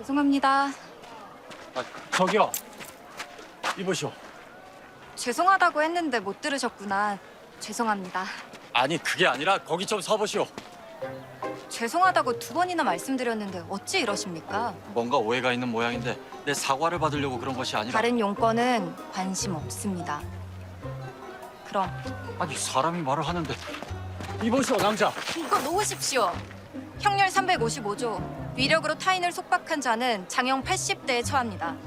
죄송합니다. 저기요. 이보시오. 죄송하다고 했는데 못 들으셨구나. 죄송합니다. 아니 그게 아니라 거기 좀 서보시오. 죄송하다고 2번이나 말씀드렸는데 어찌 이러십니까? 뭔가 오해가 있는 모양인데 내 사과를 받으려고 그런 것이 아니라. 다른 용건은 관심 없습니다. 그럼 아니 사람이 말을 하는데. 이보시오 남자. 이거 놓으십시오. 형률 355조. 위력으로 타인을 속박한 자는 장형 80대에 처합니다.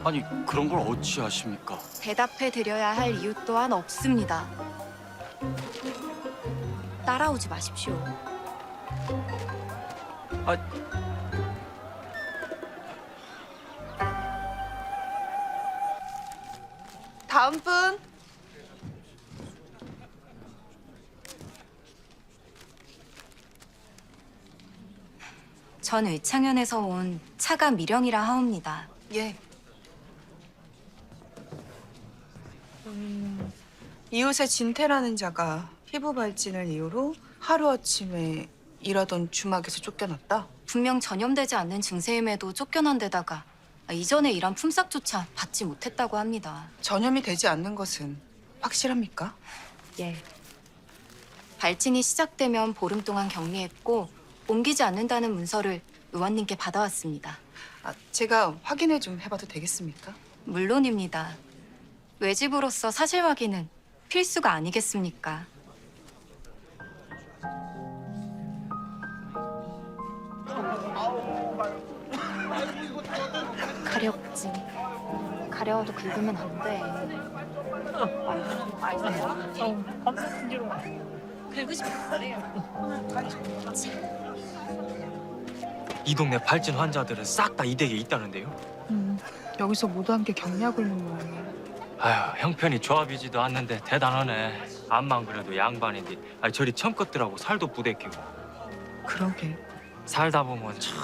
아니 그런 걸 어찌 아십니까? 대답해 드려야 할 이유 또한 없습니다. 따라오지 마십시오. 아, 다음 분. 전 의창현에서 온 차가 미령이라 하옵니다. 예. 이웃의 진태라는 자가 피부 발진을 이유로 하루아침에 일하던 주막에서 쫓겨났다. 분명 전염되지 않는 증세임에도 쫓겨난 데다가 이전에 일한 품삯조차 받지 못했다고 합니다. 전염이 되지 않는 것은 확실합니까? 예. 발진이 시작되면 보름 동안 격리했고 옮기지 않는다는 문서를 의원님께 받아왔습니다. 제가 확인을 좀 해봐도 되겠습니까? 물론입니다. 외집으로서 사실 확인은 필수가 아니겠습니까? 가렵지. 가려워도 긁으면 안 돼. 긁으시면 그래요. 이 동네 발진 환자들은 싹 다 이 댁에 있다는데요. 여기서 모두 함께 격리하고 있는 모양이에요. 아휴, 형편이 좋아비지도 않는데 대단하네. 암만 그래도 양반인데 저리 처음것들하고 살도 부대끼고. 그러게. 살다 보면 참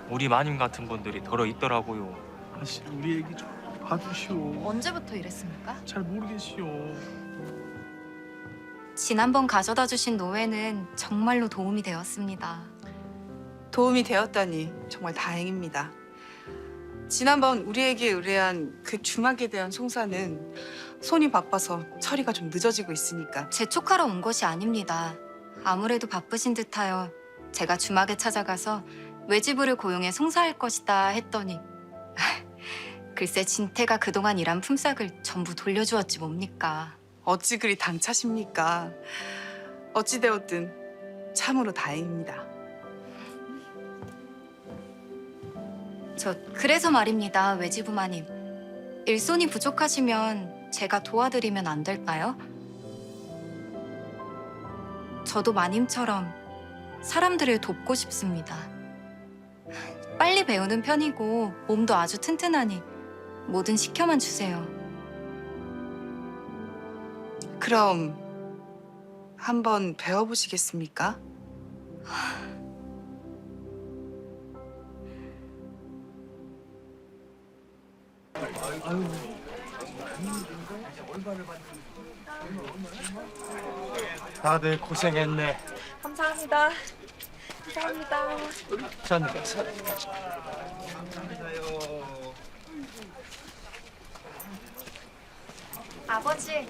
우리 마님 같은 분들이 더러 있더라고요. 아씨 우리 얘기 좀 봐주시오. 언제부터 이랬습니까? 잘 모르겠시오. 지난번 가져다 주신 노회는 정말로 도움이 되었습니다. 도움이 되었다니 정말 다행입니다. 지난번 우리에게 의뢰한 그 주막에 대한 송사는 손이 바빠서 처리가 좀 늦어지고 있으니까. 재촉하러 온 것이 아닙니다. 아무래도 바쁘신 듯하여 제가 주막에 찾아가서 외지부를 고용해 송사할 것이다 했더니 글쎄 진태가 그동안 일한 품삯을 전부 돌려주었지 뭡니까. 어찌 그리 당차십니까? 어찌되었든 참으로 다행입니다. 그래서 말입니다, 외지부마님. 일손이 부족하시면 제가 도와드리면 안 될까요? 저도 마님처럼 사람들을 돕고 싶습니다. 빨리 배우는 편이고 몸도 아주 튼튼하니 뭐든 시켜만 주세요. 그럼 한번 배워보시겠습니까? 다들 고생했네. 감사합니다. 감사합니다. 전 아버지.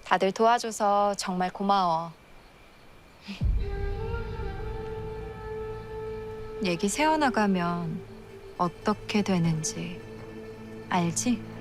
다들 도와줘서 정말 고마워. 얘기 세워나가면 어떻게 되는지 알지?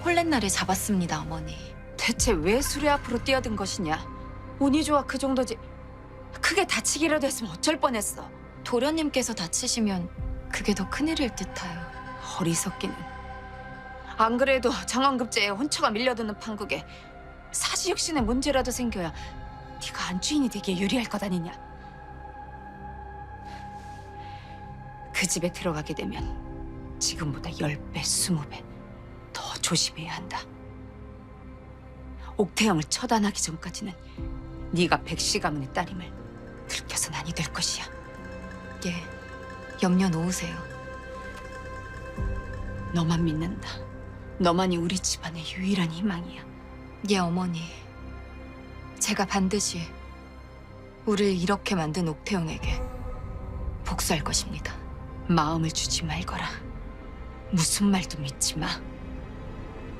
홀렛날을 잡았습니다, 어머니. 대체 왜 수레 앞으로 뛰어든 것이냐? 운이 좋아 그 정도지. 크게 다치기라도 했으면 어쩔 뻔했어. 도련님께서 다치시면 그게 더 큰일일 듯하여. 어리석기는. 안 그래도 정원급제에 혼처가 밀려드는 판국에 사지육신의 문제라도 생겨야 네가 안주인이 되기에 유리할 것 아니냐. 그 집에 들어가게 되면 지금보다 10배, 20배 더 조심해야 한다. 옥태영을 처단하기 전까지는 네가 백씨 가문의 딸임을 들켜선 아니 될 것이야. 예, 염려 놓으세요. 너만 믿는다. 너만이 우리 집안의 유일한 희망이야. 예, 어머니. 제가 반드시 우리를 이렇게 만든 옥태영에게 복수할 것입니다. 마음을 주지 말거라. 무슨 말도 믿지 마.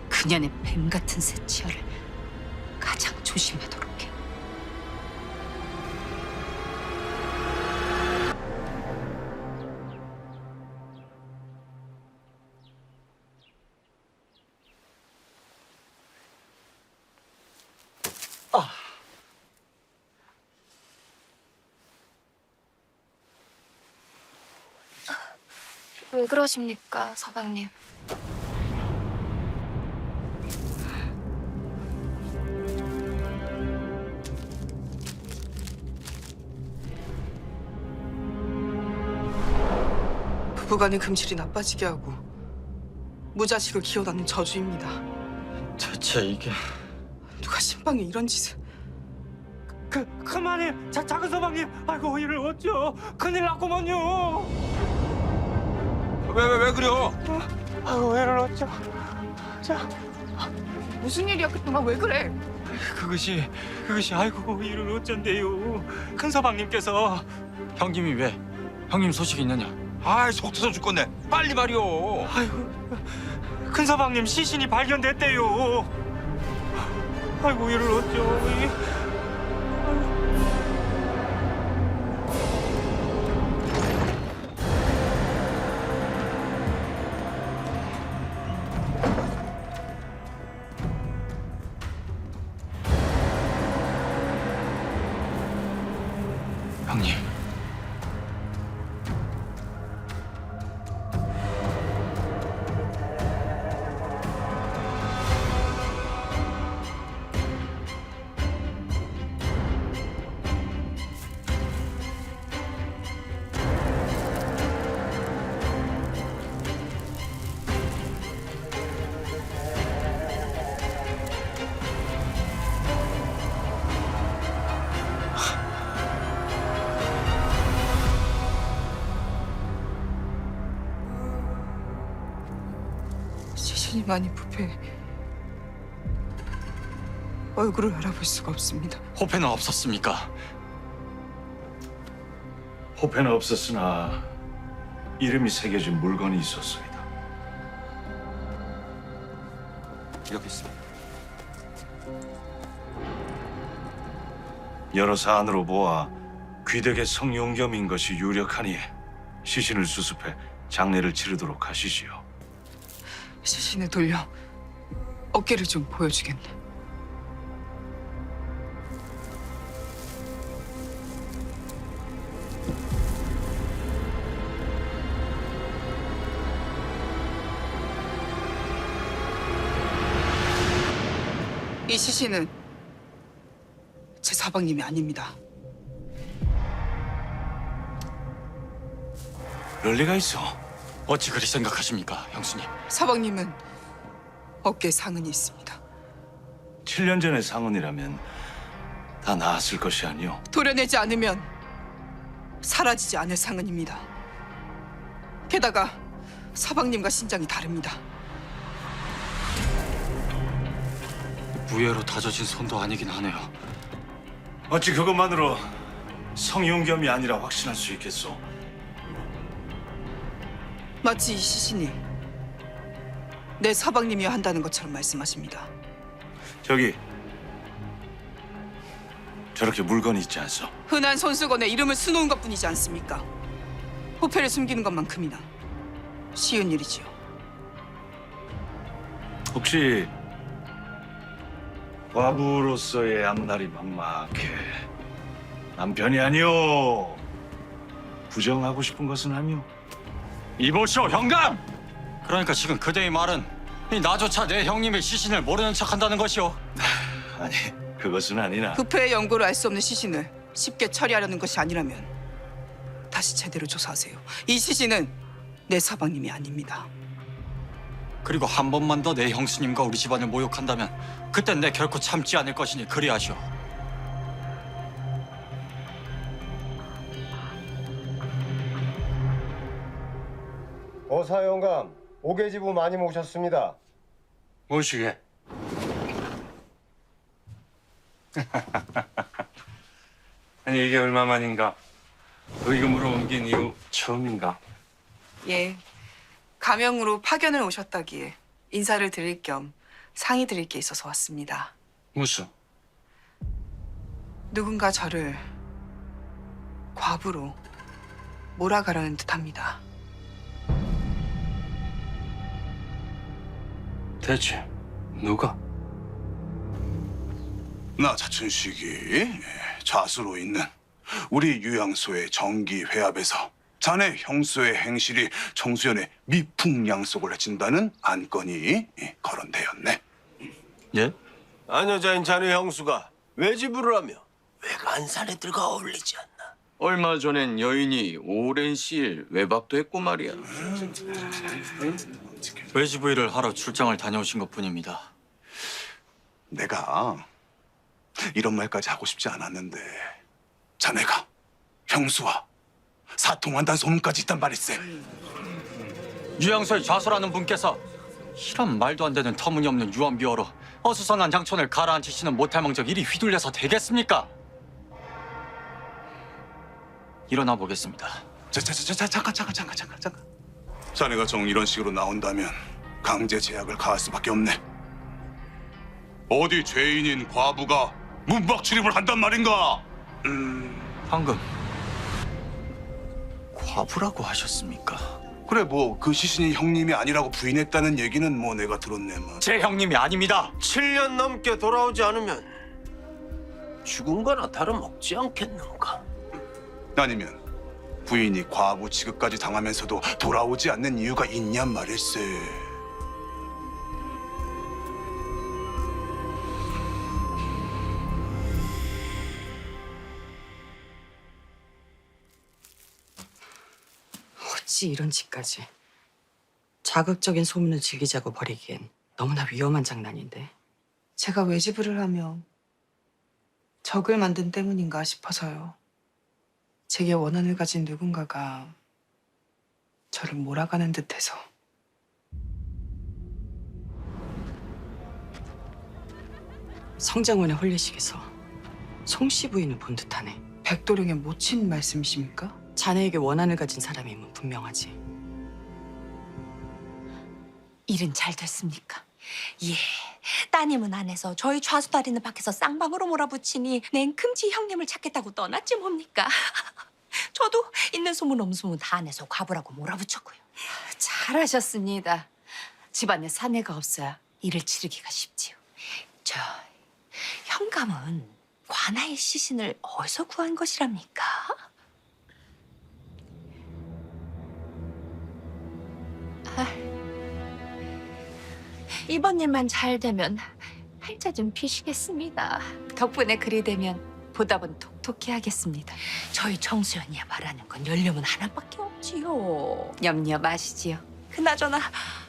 그년의 뱀 같은 새치어를 가장 조심하도록 해. 왜 그러십니까, 서방님? 부부간의 금실이 나빠지게 하고 무자식을 기어다는 저주입니다. 대체 이게... 누가 신방에 이런 짓을... 그만해! 작은 서방님! 아이고 이를 어쩌! 큰일 났구먼요! 왜 그래요? 아이고 이를 어쩌! 무슨 일이야? 그동안 왜 그래? 그것이 아이고 이를 어쩐대요. 큰 서방님께서 형님이 왜? 형님 소식 있느냐? 아이 속 터져 죽겠네. 빨리 말이오. 아이고 큰 서방님 시신이 발견됐대요. 아이고 이를 어쩌! 형님. 시신이 많이 부패해 얼굴을 알아볼 수가 없습니다. 호패는 없었습니까? 호패는 없었으나 이름이 새겨진 물건이 있었습니다. 여기 있습니다. 여러 사안으로 보아 귀덕의 성용겸인 것이 유력하니 시신을 수습해 장례를 치르도록 하시지요. 시신을 돌려 어깨를 좀 보여주겠네. 이 시신은 제 사방님이 아닙니다. 그럴 리가 있어. 어찌 그리 생각하십니까, 형수님? 사방님은 어깨에 상흔이 있습니다. 7년 전의 상흔이라면 다 나았을 것이 아니오. 도려내지 않으면 사라지지 않을 상흔입니다. 게다가 사방님과 신장이 다릅니다. 무예로 다져진 손도 아니긴 하네요. 어찌 그것만으로 성용겸이 아니라 확신할 수 있겠소? 마치 이 시신이 내 사방님이야 한다는 것처럼 말씀하십니다. 저기 저렇게 물건이 있지 않소? 흔한 손수건에 이름을 수놓은 것뿐이지 않습니까? 호패를 숨기는 것만큼이나 쉬운 일이지요. 혹시 과부로서의 앞날이 막막해 남편이 아니오 부정하고 싶은 것은 아니오? 이보시오, 영감! 그러니까 지금 그대의 말은 나조차 내 형님의 시신을 모르는 척한다는 것이오. 아니, 그것은 아니나. 부패의 연고를 알 수 없는 시신을 쉽게 처리하려는 것이 아니라면 다시 제대로 조사하세요. 이 시신은 내 서방님이 아닙니다. 그리고 한 번만 더 내 형수님과 우리 집안을 모욕한다면 그땐 내 결코 참지 않을 것이니 그리하시오. 어사 영감, 오계지부 많이 모셨습니다. 모시게. 아니 이게 얼마만인가? 의금으로 옮긴 이후 처음인가? 예, 가명으로 파견을 오셨다기에 인사를 드릴 겸 상의 드릴 게 있어서 왔습니다. 무슨? 누군가 저를 과부로 몰아가려는 듯합니다. 대체 누가? 나 자춘식이 좌수로 있는 우리 유양소의 정기 회합에서 자네 형수의 행실이 정수연의 미풍양속을 해친다는 안건이 거론되었네. 예? 안여자인 자네 형수가 외지부를 하며 외간 사내들과 어울리지 않나. 얼마 전엔 여인이 오랜 시일 외박도 했고 말이야. 외지부 일을 하러 출장을 다녀오신 것뿐입니다. 내가 이런 말까지 하고 싶지 않았는데 자네가 형수와 사통한다는 소문까지 있단 말일세. 유양소의 좌소라는 분께서 이런 말도 안 되는 터무니없는 유언비어로 어수선한 장촌을 가라앉히시는 못할망정 일이 휘둘려서 되겠습니까? 일어나 보겠습니다. 잠깐. 자네가 정 이런 식으로 나온다면 강제 제약을 가할 수밖에 없네. 어디 죄인인 과부가 문박 출입을 한단 말인가? 방금 과부라고 하셨습니까? 그래 뭐 그 시신이 형님이 아니라고 부인했다는 얘기는 뭐 내가 들었네만. 제 형님이 아닙니다. 7년 넘게 돌아오지 않으면 죽은 거나 다름없지 않겠는가? 아니면 부인이 과부 취급까지 당하면서도 돌아오지 않는 이유가 있냔 말일세. 어찌 이런 짓까지. 자극적인 소문을 즐기자고 벌이기엔 너무나 위험한 장난인데. 제가 외지부를 하며 적을 만든 때문인가 싶어서요. 제게 원한을 가진 누군가가 저를 몰아가는 듯해서. 성장원의 홀례식에서 송씨 부인을 본 듯하네. 백도령의 모친 말씀이십니까? 자네에게 원한을 가진 사람임은 분명하지. 일은 잘 됐습니까? 예, 따님은 안에서 저희 좌수다리는 밖에서 쌍방으로 몰아붙이니 냉큼지 형님을 찾겠다고 떠났지 뭡니까? 저도 있는 소문 없는 소문 다 안에서 과부라고 몰아붙였고요. 잘하셨습니다. 집안에 사내가 없어야 일을 치르기가 쉽지요. 저 현감은 관아의 시신을 어디서 구한 것이랍니까? 이번 일만 잘 되면 팔자 좀 피시겠습니다. 덕분에 그리 되면 보답은 톡톡히 하겠습니다. 저희 정수연이야 말하는 건 연령은 하나밖에 없지요. 염려 마시지요. 그나저나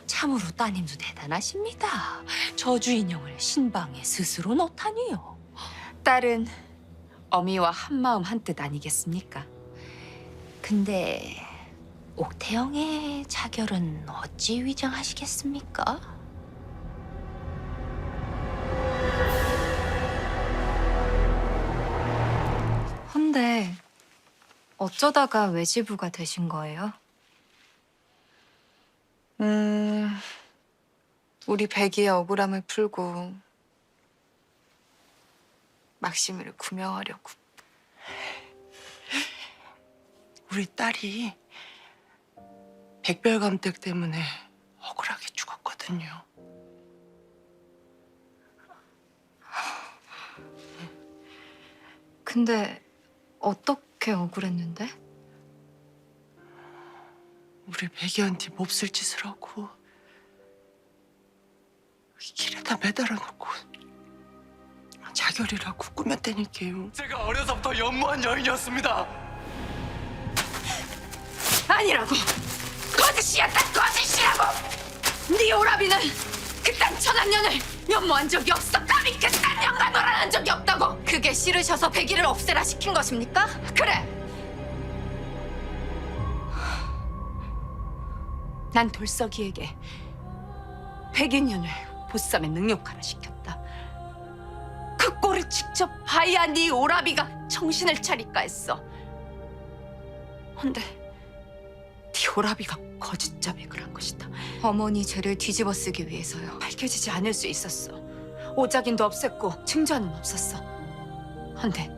참으로 따님도 대단하십니다. 저주 인형을 신방에 스스로 넣다니요. 딸은 어미와 한마음 한뜻 아니겠습니까? 근데 옥태영의 자결은 어찌 위장하시겠습니까? 헌데 어쩌다가 외지부가 되신 거예요? 우리 백이의 억울함을 풀고 막심이를 구명하려고. 우리 딸이 백별감택 때문에 억울하게 죽었거든요. 근데 어떻게 억울했는데? 우리 백이한테 몹쓸 짓을 하고 길에다 매달아 놓고 자결이라고 꾸몄다니까요. 제가 어려서부터 연모한 여인이었습니다. 아니라고. 거짓이었다. 거짓이라고. 네 오라비는 그딴 천한년을 연모한 적이 없어. 감히 그딴 년과 놀아난 적이 없다고. 그게 싫으셔서 백일을 없애라 시킨 것입니까? 그래. 난 돌석이에게 백인년을 보쌈에 능욕하라 시켰다. 그 꼴을 직접 봐야 네 오라비가 정신을 차릴까 했어. 근데 네 오라비가 거짓 자백을 한 것이다. 어머니 죄를 뒤집어 쓰기 위해서요. 밝혀지지 않을 수 있었어. 오작인도 없앴고 증거는 없었어. 근데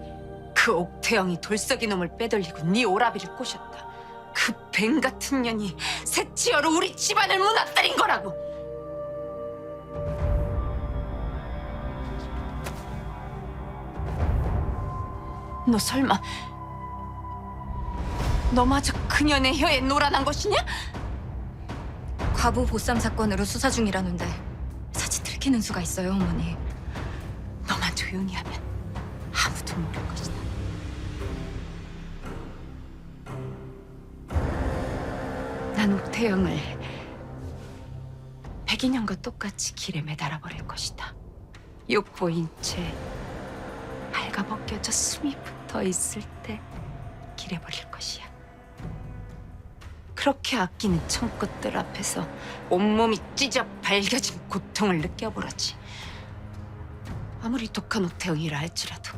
그 옥태영이 돌석이 놈을 빼돌리고 네 오라비를 꼬셨다. 그 뱀 같은 년이 새치어로 우리 집안을 무너뜨린 거라고. 너 설마 너마저 그년의 혀에 노란한 것이냐? 과부 보쌈 사건으로 수사 중이라는데 사치 들키는 수가 있어요, 어머니. 너만 조용히 하면 아무도 모를 것이다. 난 옥태영을 백인형과 똑같이 길에 매달아 버릴 것이다. 육보인 채 발가벗겨져 숨이 붙어 있을 때 길에 버릴 것이야. 그렇게 아끼는 청껏들 앞에서 온몸이 찢어 발겨진 고통을 느껴보라지. 아무리 독한 옥태영이라 할지라도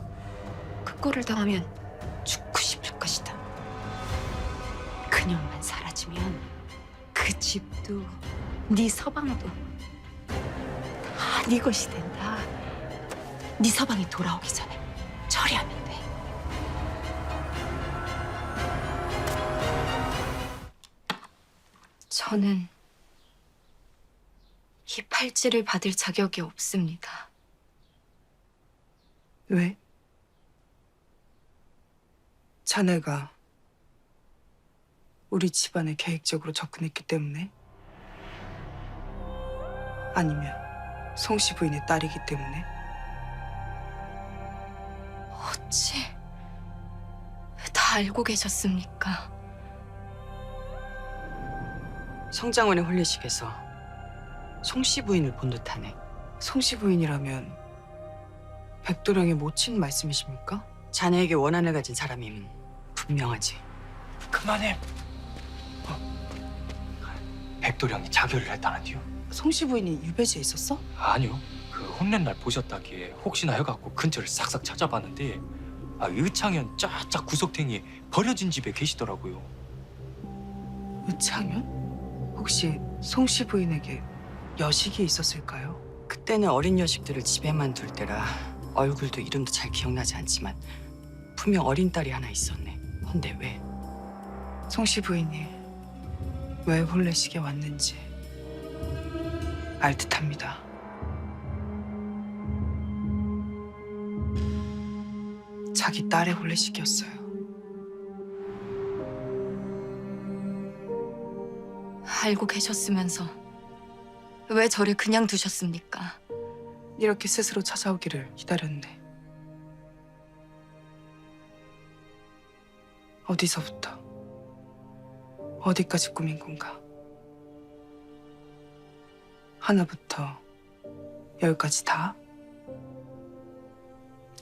그 꼴을 당하면 죽고 싶을 것이다. 그녀만 사라지면 그 집도 네 서방도 다 네 것이 된다. 네 서방이 돌아오기 전에 처리하면 돼. 저는 이 팔찌를 받을 자격이 없습니다. 왜? 자네가 우리 집안에 계획적으로 접근했기 때문에? 아니면 송씨 부인의 딸이기 때문에? 어찌 다 알고 계셨습니까? 성장원의 혼례식에서 송씨 부인을 본 듯하네. 송씨 부인이라면 백도령의 모친 말씀이십니까? 자네에게 원한을 가진 사람이면 분명하지. 그만해. 백도령이 자결을 했다는데요? 송씨 부인이 유배지에 있었어? 아니요. 그 혼낸 날 보셨다기에 혹시나 해갖고 근처를 싹싹 찾아봤는데 의창현 쫙쫙 구석탱이에 버려진 집에 계시더라고요. 의창현? 혹시 송씨 부인에게 여식이 있었을까요? 그때는 어린 여식들을 집에만 둘 때라 얼굴도 이름도 잘 기억나지 않지만 분명 어린 딸이 하나 있었네. 근데 왜? 송씨 부인이 왜 혼례식에 왔는지 알 듯합니다. 자기 딸의 혼례식이었어요. 알고 계셨으면서 왜 저를 그냥 두셨습니까? 이렇게 스스로 찾아오기를 기다렸네. 어디서부터 어디까지 꾸민 건가? 하나부터 열까지 다?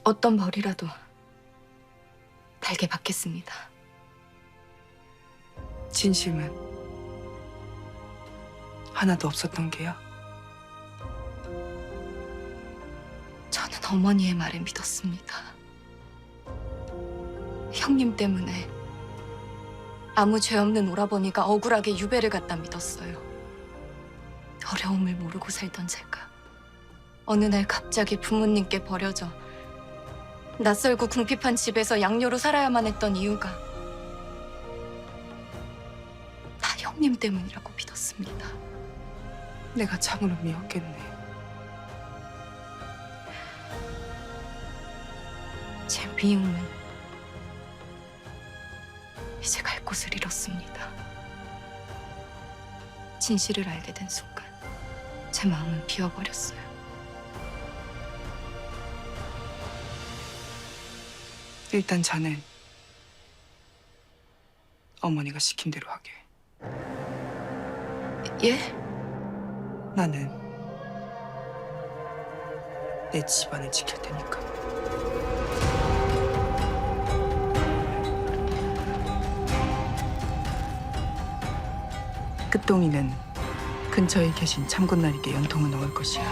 어떤 벌이라도 달게 받겠습니다. 진심은 하나도 없었던 게야? 저는 어머니의 말을 믿었습니다. 형님 때문에 아무 죄 없는 오라버니가 억울하게 유배를 갔다 믿었어요. 어려움을 모르고 살던 제가 어느 날 갑자기 부모님께 버려져 낯설고 궁핍한 집에서 양녀로 살아야만 했던 이유가 다 형님 때문이라고 믿었습니다. 내가 참으로 미웠겠네. 제 미움은 이제 갈 곳을 잃었습니다. 진실을 알게 된 순간 제 마음은 비어버렸어요. 일단 자넨 어머니가 시킨 대로 하게. 예? 나는 내 집안을 지킬 테니까. 끝동이는 근처에 계신 참군날에게 연통을 넣을 것이야.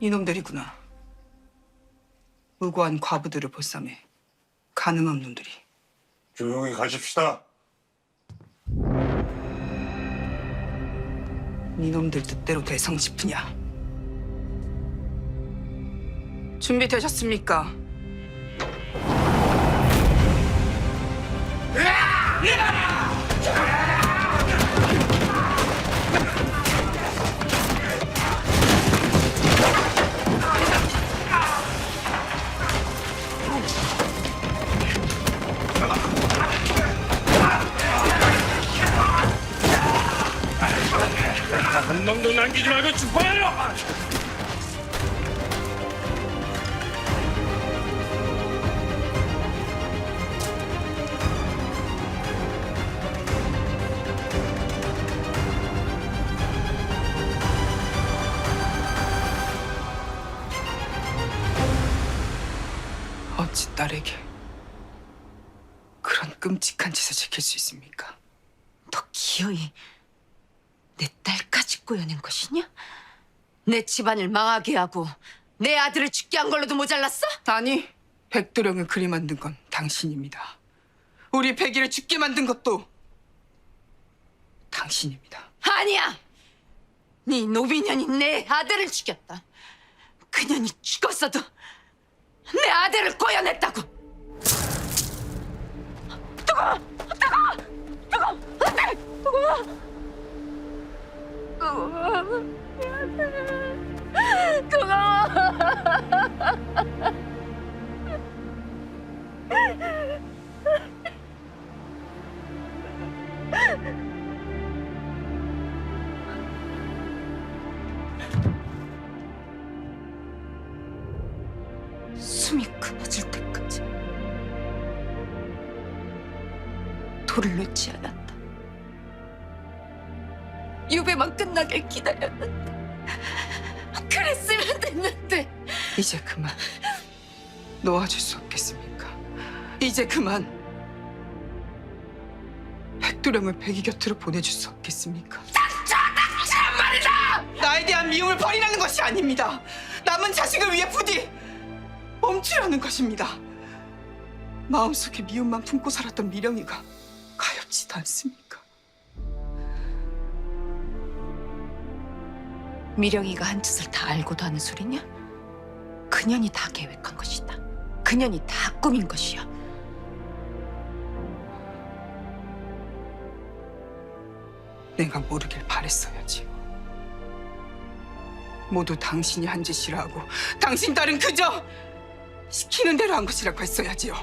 이놈들이구나. 무고한 과부들을 볼삼해 가늠한 놈들이. 조용히 가십시다. 이놈들 뜻대로 대성 싶으냐? 준비되셨습니까? 한 놈도 남기지 말고 죽어요! 어찌 딸에게 그런 끔찍한 짓을 지킬 수 있습니까? 너 기어이 내 딸까지 꼬여낸 것이냐? 내 집안을 망하게 하고 내 아들을 죽게 한 걸로도 모자랐어? 아니, 백도령을 그리 만든 건 당신입니다. 우리 백이를 죽게 만든 것도 당신입니다. 아니야! 네 노비년이 내 아들을 죽였다. 그년이 죽었어도 내 아들을 꼬여냈다고! 숨이 끊어질 때까지 돌을 놓지 않았다. 유배만 끝나길 기다렸는데 그랬으면 됐는데. 이제 그만 놓아줄 수 없겠습니까? 이제 그만 백도령을 백이 곁으로 보내줄 수 없겠습니까? 당신은 말이다! 나에 대한 미움을 버리라는 것이 아닙니다. 남은 자식을 위해 부디 멈추려는 것입니다. 마음속에 미움만 품고 살았던 미령이가 가엾지도 않습니까? 미령이가 한 짓을 다 알고도 하는 소리냐? 그년이 다 계획한 것이다. 그년이 다 꾸민 것이야. 내가 모르길 바랬어야지요. 모두 당신이 한 짓이라 하고 당신 딸은 그저 시키는 대로 한 것이라고 했어야지요.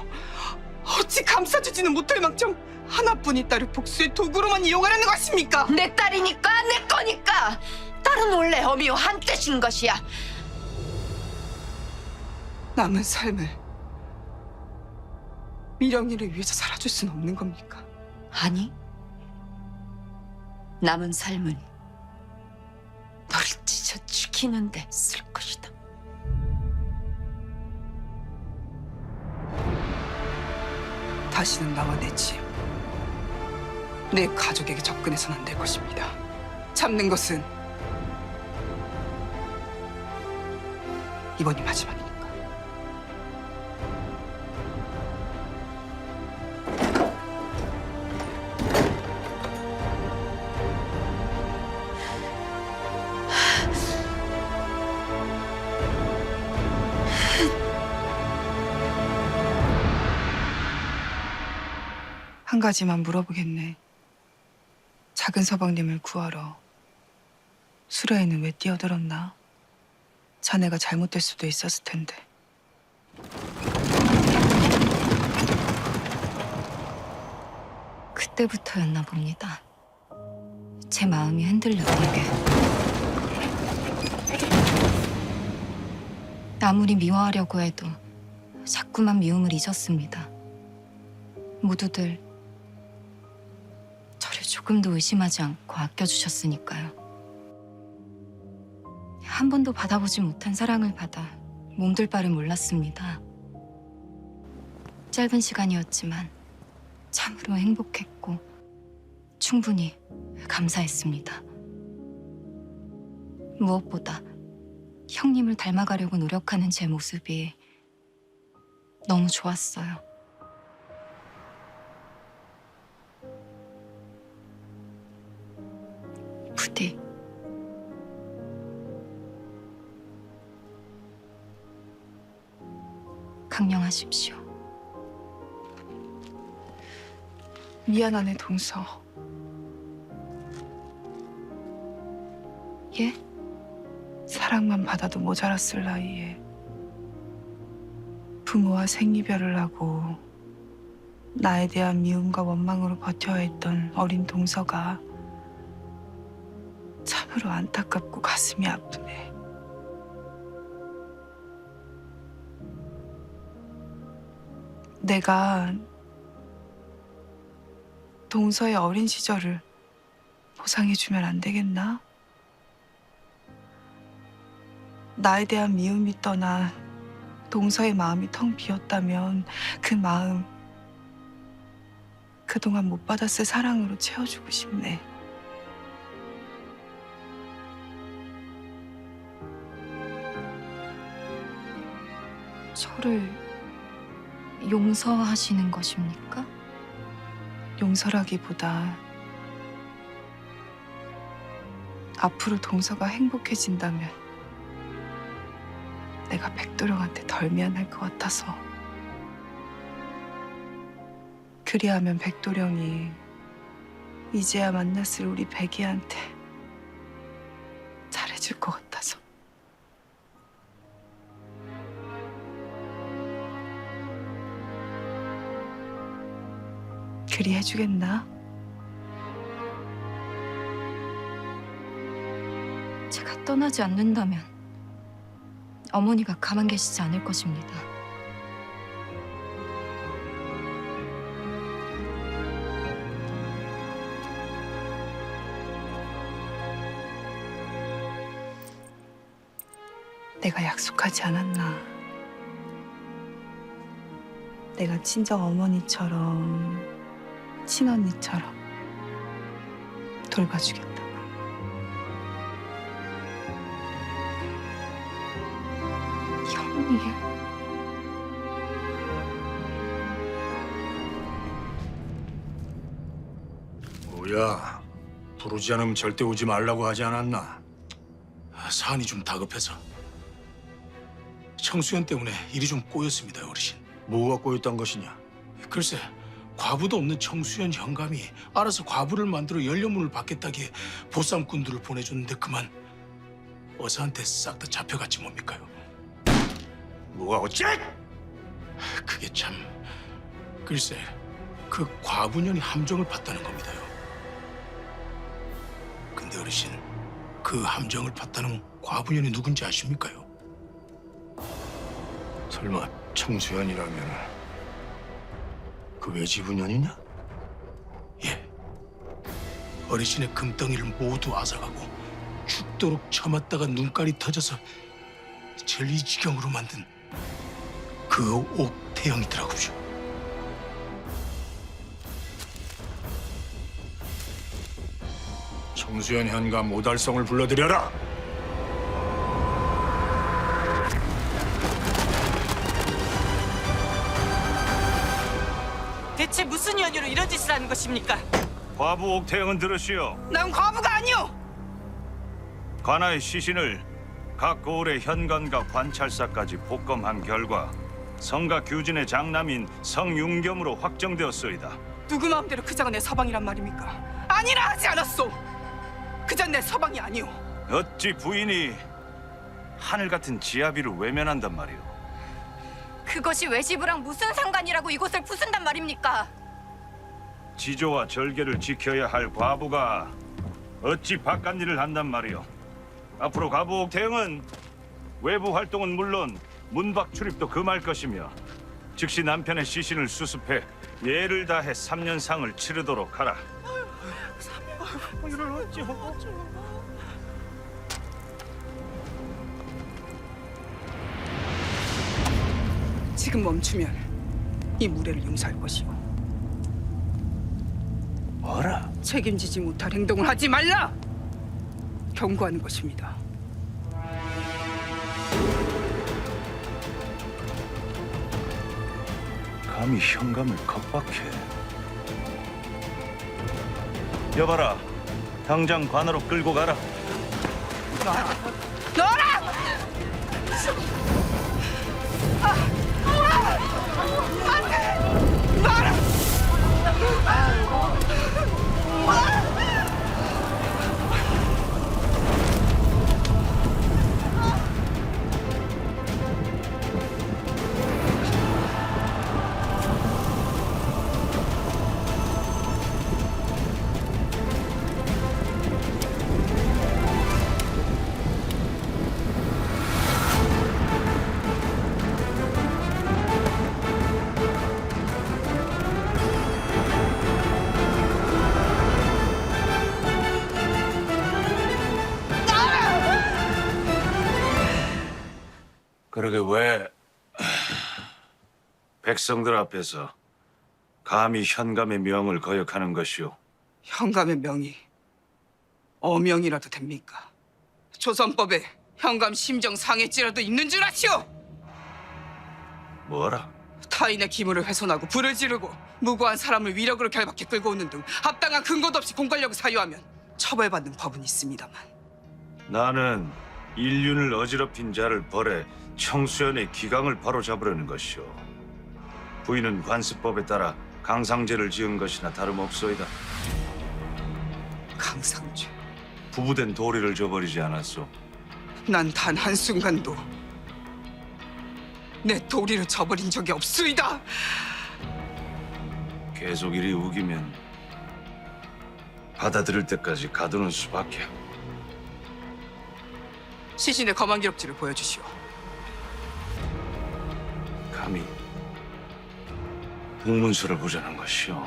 어찌 감싸주지는 못할 망정 하나뿐인 딸을 복수의 도구로만 이용하려는 것입니까? 내 딸이니까 내 거니까. 딸은 원래 어미와 한때 준 것이야. 남은 삶을 미령이를 위해서 살아줄 수는 없는 겁니까? 아니, 남은 삶은 너를 찢어 죽이는데 쓸 것이다. 다시는 나와 내 집, 내 가족에게 접근해서는 안 될 것입니다. 참는 것은 이번이 마지막이니까. 한 가지만 물어보겠네. 작은 서방님을 구하러 수레에는 왜 뛰어들었나? 자네가 잘못될 수도 있었을 텐데. 그때부터였나 봅니다. 제 마음이 흔들렸던 게. 아무리 미워하려고 해도 자꾸만 미움을 잊었습니다. 모두들 저를 조금도 의심하지 않고 아껴주셨으니까요. 한 번도 받아보지 못한 사랑을 받아 몸둘 바를 몰랐습니다. 짧은 시간이었지만 참으로 행복했고 충분히 감사했습니다. 무엇보다 형님을 닮아가려고 노력하는 제 모습이 너무 좋았어요. 부디 강령하십시오. 미안하네, 동서. 예? 사랑만 받아도 모자랐을 나이에 부모와 생이별을 하고 나에 대한 미움과 원망으로 버텨야 했던 어린 동서가 참으로 안타깝고 가슴이 아프네. 내가 동서의 어린 시절을 보상해주면 안 되겠나? 나에 대한 미움이 떠나 동서의 마음이 텅 비었다면 그 마음, 그동안 못 받았을 사랑으로 채워주고 싶네. 저를 용서하시는 것입니까? 용서라기보다 앞으로 동서가 행복해진다면 내가 백도령한테 덜 미안할 것 같아서. 그리하면 백도령이 이제야 만났을 우리 백이한테 잘해줄 것 같아서. 그리 해주겠나? 제가 떠나지 않는다면 어머니가 가만 계시지 않을 것입니다. 내가 약속하지 않았나? 내가 친정 어머니처럼 친언니처럼 돌봐주겠다고. 형님. 뭐야? 부르지 않으면 절대 오지 말라고 하지 않았나? 사안이 좀 다급해서. 청수연 때문에 일이 좀 꼬였습니다, 어르신. 뭐가 꼬였단 것이냐? 글쎄, 과부도 없는 청수연 현감이 알아서 과부를 만들어 연료문을 받겠다기에 보쌈꾼들을 보내줬는데 그만 어사한테 싹 다 잡혀갔지 뭡니까요? 뭐가 어째? 그게 참... 글쎄, 그 과부년이 함정을 팠다는 겁니다요. 근데 어르신, 그 함정을 팠다는 과부년이 누군지 아십니까요? 설마 청수연이라면 그 외지부년이냐? 예. 어르신의 금덩이를 모두 앗아가고 죽도록 처맞다가 눈깔이 터져서 전리지경으로 만든 그 옥태영이더라고요. 청수연 현감 오달성을 불러들여라. 대체 무슨 연유로 이런 짓을 하는 것입니까? 과부 옥태영은 들으시오. 난 과부가 아니오. 관아의 시신을 각 고을의 현관과 관찰사까지 복검한 결과 성가 규진의 장남인 성윤겸으로 확정되었소이다. 누구 마음대로 그자가 내 서방이란 말입니까? 아니라 하지 않았소. 그자 내 서방이 아니오. 어찌 부인이 하늘 같은 지아비를 외면한단 말이오. 그것이 외지부랑 무슨 상관이라고 이곳을 부순단 말입니까? 지조와 절개를 지켜야 할 과부가 어찌 바깥 일을 한단 말이오. 앞으로 과부 옥태영은 외부 활동은 물론 문밖 출입도 금할 것이며 즉시 남편의 시신을 수습해 예를 다해 3년상을 치르도록 하라. 지금 멈추면 이 무례를 용서할 것이오. 뭐라? 책임지지 못할 행동을 하지 말라. 경고하는 것입니다. 감히 현감을 겁박해. 여봐라, 당장 관으로 끌고 가라. 너라! 그러게 왜 백성들 앞에서 감히 현감의 명을 거역하는 것이오? 현감의 명이 어명이라도 됩니까? 조선법에 현감 심정 상해죄라도 있는 줄 아시오? 뭐라? 타인의 기물을 훼손하고 불을 지르고 무고한 사람을 위력으로 결박해 끌고 오는 등 합당한 근거도 없이 공권력을 사유하면 처벌받는 법은 있습니다만 나는 인륜을 어지럽힌 자를 벌해 청수연의 기강을 바로잡으려는 것이오. 부인은 관습법에 따라 강상죄를 지은 것이나 다름없소이다. 강상죄. 부부된 도리를 저버리지 않았소. 난 단 한순간도 내 도리를 저버린 적이 없소이다. 계속 이리 우기면 받아들일 때까지 가두는 수밖에. 시신의 검안 기록지를 보여주시오. 감히 공문서를 보자는 것이오.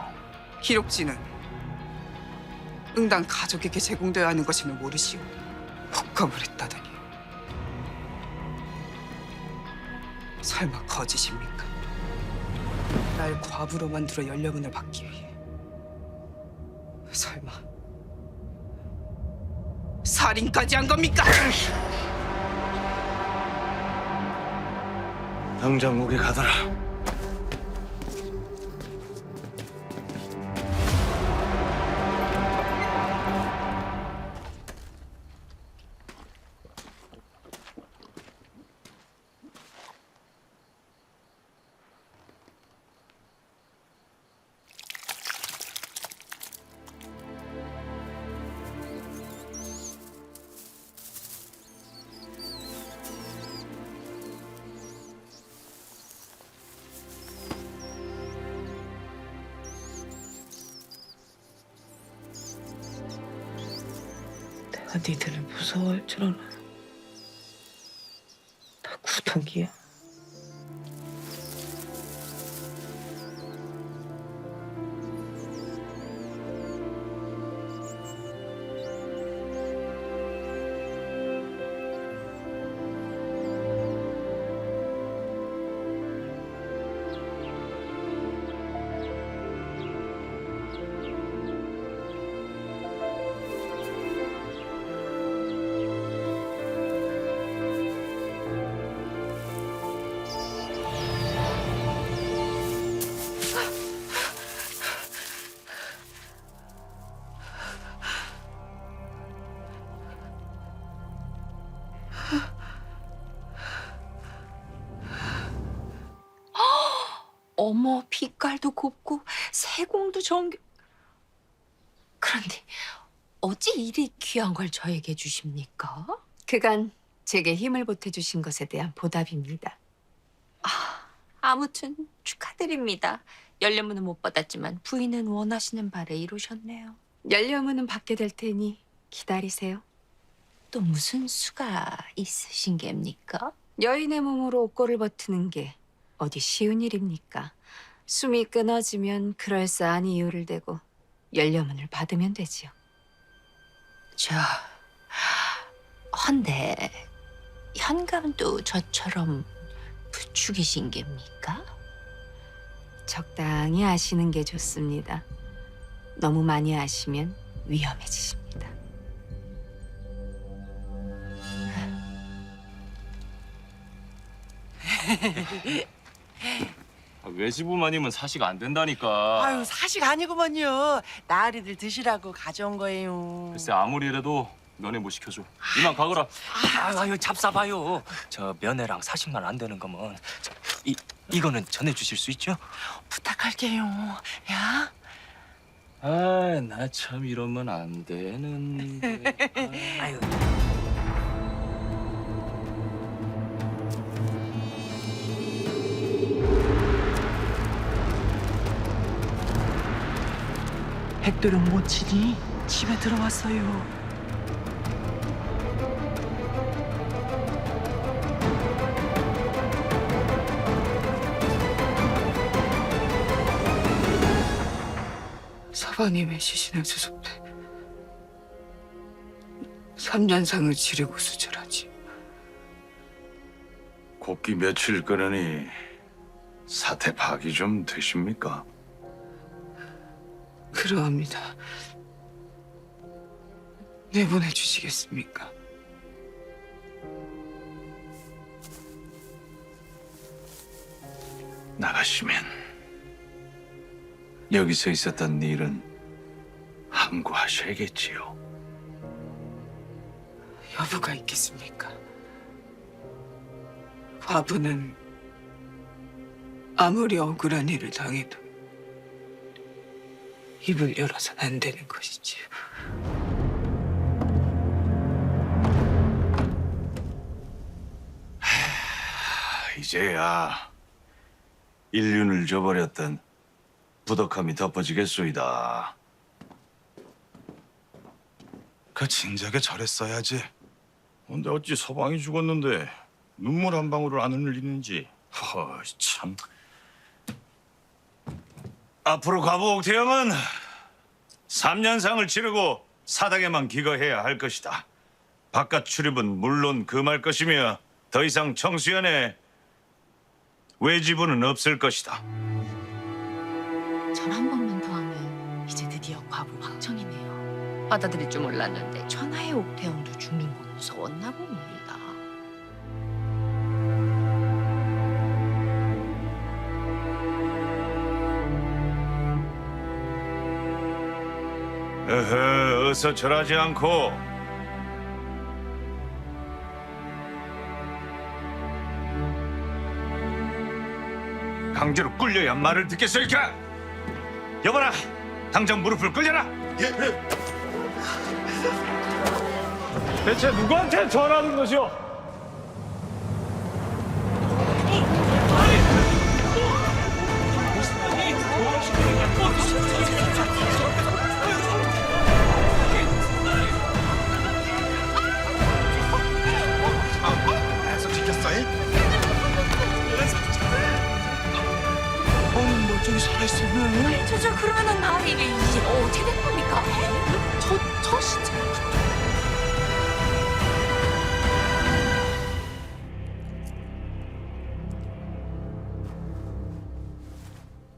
기록지는 응당 가족에게 제공되어야 하는 것임을 모르시오. 복검을 했다더니 설마 거짓입니까? 날 과부로 만들어 연료문을 받기 위해 설마 살인까지 한 겁니까? 당장 목에 가더라. 내가 니들을 무서워할 줄 알아. 다 구덕이야. 어머, 빛깔도 곱고 세공도 정교. 그런데 어찌 이리 귀한 걸 저에게 주십니까? 그간 제게 힘을 보태주신 것에 대한 보답입니다. 아무튼 축하드립니다. 연료문은 못 받았지만 부인은 원하시는 바를 이루셨네요. 연료문은 받게 될 테니 기다리세요. 또 무슨 수가 있으신 geb니까? 여인의 몸으로 옥고를 버티는 게 어디 쉬운 일입니까? 숨이 끊어지면 그럴싸한 이유를 대고 연료문을 받으면 되지요. 헌데 현감도 저처럼 부축이신 geb니까? 적당히 아시는 게 좋습니다. 너무 많이 아시면 위험해지십니다. 외지부마님은 사식 안 된다니까. 아유 사식 아니구먼요. 나으리들 드시라고 가져온 거예요. 글쎄 아무리라도 면회 못 시켜줘. 이만 가거라. 아유 잡사봐요. 저 면회랑 사식만 안 되는 거면 이거는 전해주실 수 있죠? 부탁할게요. 야. 아 나 참 이러면 안 되는데. 아유. 백돌은 못 치니 집에 들어왔어요. 사방님의 시신을 수습해 3년상을 치르고 수절하지. 곡기 며칠 끄느니 사태 파악이 좀 되십니까? 그러합니다. 내보내 주시겠습니까? 나가시면 여기서 있었던 일은 함구하셔야겠지요. 여부가 있겠습니까? 과부는 아무리 억울한 일을 당해도 입을 열어선 안 되는 것이지요. 이제야 인륜을 저버렸던 부덕함이 덮어지겠소이다. 그 진작에 저랬어야지. 근데 어찌 서방이 죽었는데 눈물 한 방울을 안 흘리는지. 참. 앞으로 가보옥 대형은 3년상을 치르고 사당에만 기거해야 할 것이다. 바깥 출입은 물론 금할 것이며 더 이상 청수연에 외지부는 없을 것이다. 전 한 번만 더 하면 이제 드디어 과부 확정이네요. 받아들일 줄 몰랐는데 천하의 옥태영도 죽는 건 무서웠나 봅니다. 어서 절하지 않고 강제로 끌려야 말을 듣겠소이까? 여봐라, 당장 무릎을 꿇려라. 대체 누구한테 전하는 것이오? 멀쩡히 살아있었네. 저 그러면은 나 이게 이제 어떻게 된 겁니까? 저 진짜.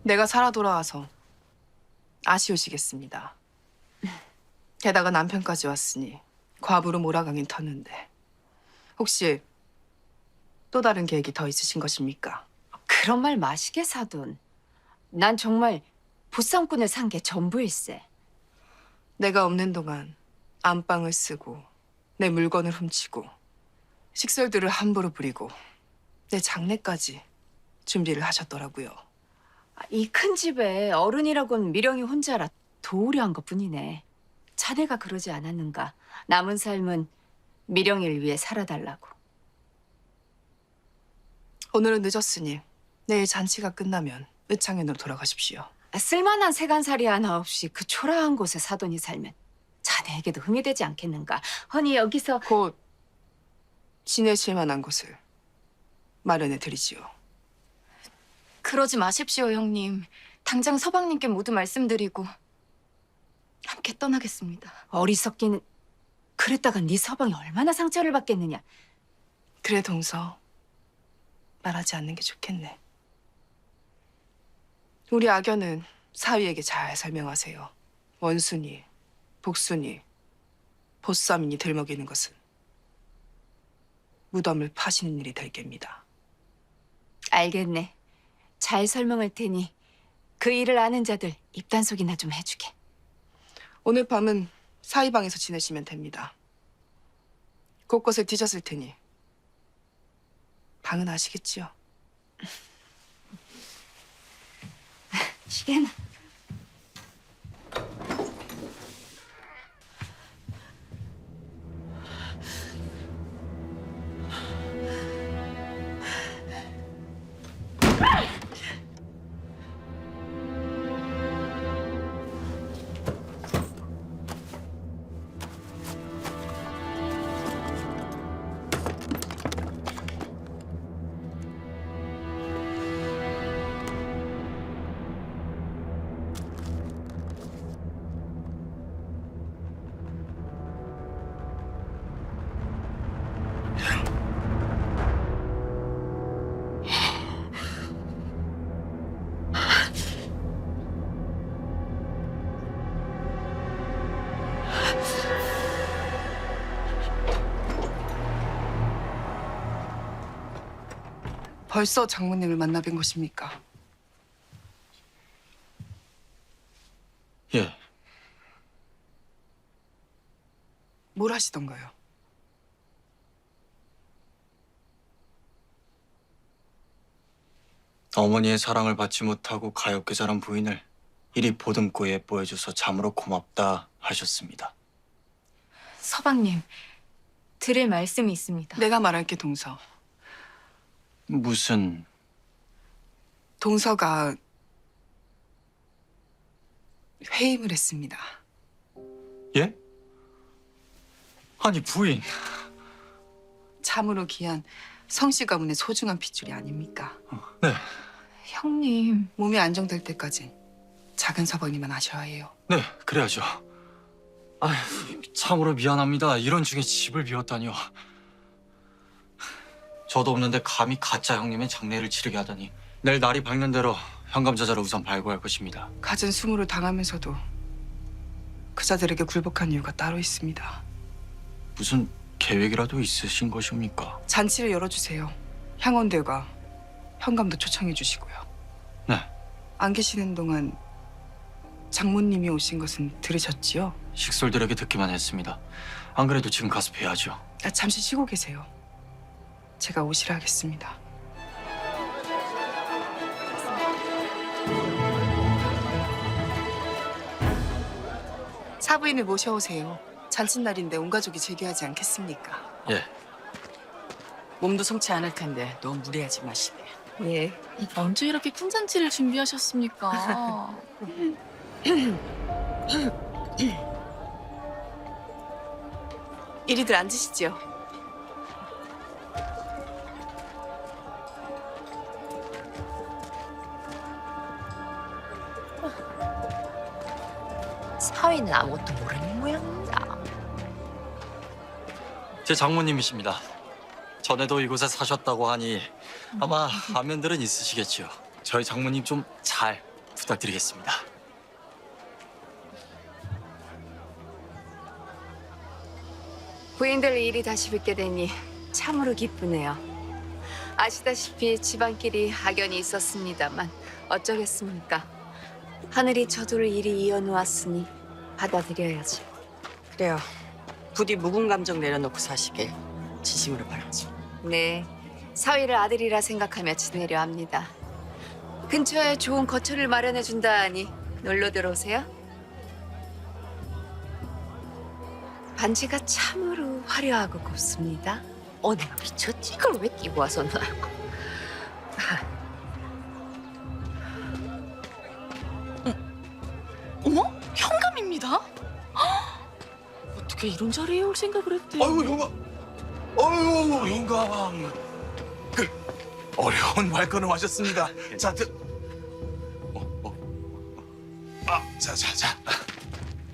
내가 살아 돌아와서 아쉬우시겠습니다. 게다가 남편까지 왔으니 과부로 몰아가긴 텄는데 혹시 또 다른 계획이 더 있으신 것입니까? 그런 말 마시게 사돈. 난 정말 보쌈꾼을 산 게 전부일세. 내가 없는 동안 안방을 쓰고 내 물건을 훔치고 식솔들을 함부로 부리고 내 장례까지 준비를 하셨더라고요. 이 큰 집에 어른이라곤 미령이 혼자라 도우려한 것뿐이네. 자네가 그러지 않았는가? 남은 삶은 미령이를 위해 살아달라고. 오늘은 늦었으니 내일 잔치가 끝나면 의창현으로 돌아가십시오. 쓸만한 세간살이 하나 없이 그 초라한 곳에 사돈이 살면 자네에게도 흠이 되지 않겠는가? 허니 여기서 곧 지내실 만한 곳을 마련해 드리지요. 그러지 마십시오, 형님. 당장 서방님께 모두 말씀드리고 함께 떠나겠습니다. 어리석기는 그랬다가 네 서방이 얼마나 상처를 받겠느냐. 그래 동서, 말하지 않는 게 좋겠네. 우리 악연은 사위에게 잘 설명하세요. 원순이, 복순이, 보쌈이니 들먹이는 것은 무덤을 파시는 일이 될 겁니다. 알겠네. 잘 설명할 테니 그 일을 아는 자들 입단속이나 좀 해주게. 오늘 밤은 사위방에서 지내시면 됩니다. 곳곳을 뒤졌을 테니 방은 아시겠지요? 시계는 벌써 장모님을 만나 뵌 것입니까? 예. 뭘 하시던가요? 어머니의 사랑을 받지 못하고 가엾게 자란 부인을 이리 보듬고 예뻐해줘서 참으로 고맙다 하셨습니다. 서방님, 드릴 말씀이 있습니다. 내가 말할게 동서. 무슨... 동서가 회임을 했습니다. 예? 아니 부인... 참으로 귀한 성씨 가문의 소중한 핏줄이 아닙니까? 네, 형님, 몸이 안정될 때까지 작은 서방님만 하셔야 해요. 네, 그래야죠. 아휴, 참으로 미안합니다. 이런 중에 집을 비웠다니요. 저도 없는데 감히 가짜 형님의 장례를 치르게 하다니. 내일 날이 밝는 대로 현감자자를 우선 발굴할 것입니다. 갖은 수모를 당하면서도 그 자들에게 굴복한 이유가 따로 있습니다. 무슨 계획이라도 있으신 것입니까? 잔치를 열어주세요. 향원들과 현감도 초청해 주시고요. 네, 안 계시는 동안 장모님이 오신 것은 들으셨지요? 식솔들에게 듣기만 했습니다. 안 그래도 지금 가서 뵈야죠. 잠시 쉬고 계세요. 제가 오시라 하겠습니다. 사부인을 모셔오세요. 잔칫날인데 온 가족이 재개하지 않겠습니까? 예. 몸도 성치 않을 텐데 너무 무리하지 마시네. 예. 언제 이렇게 큰 잔치를 준비하셨습니까? 이리들 앉으시지요. 사위는 아무것도 모르는 모양이다. 제 장모님이십니다. 전에도 이곳에 사셨다고 하니 아마 안면들은 있으시겠지요. 저희 장모님 좀 잘 부탁드리겠습니다. 부인들 일이 다시 뵙게 되니 참으로 기쁘네요. 아시다시피 집안끼리 악연이 있었습니다만 어쩌겠습니까? 하늘이 저도를 이리 이어놓았으니 받아들여야죠. 그래요. 부디 묵은 감정 내려놓고 사시길 진심으로 바라죠. 네, 사위를 아들이라 생각하며 지내려 합니다. 근처에 좋은 거처를 마련해 준다 하니 놀러 들어오세요. 반지가 참으로 화려하고 곱습니다. 내가 미쳤지? 그걸 왜 끼고 와서 놔고. 어머? 현감입니다? 어떻게 이런 자리에 올 생각을 했대? 아이고 영감. 아이고 영감. 그 어려운 발걸음 하셨습니다. 자, 자.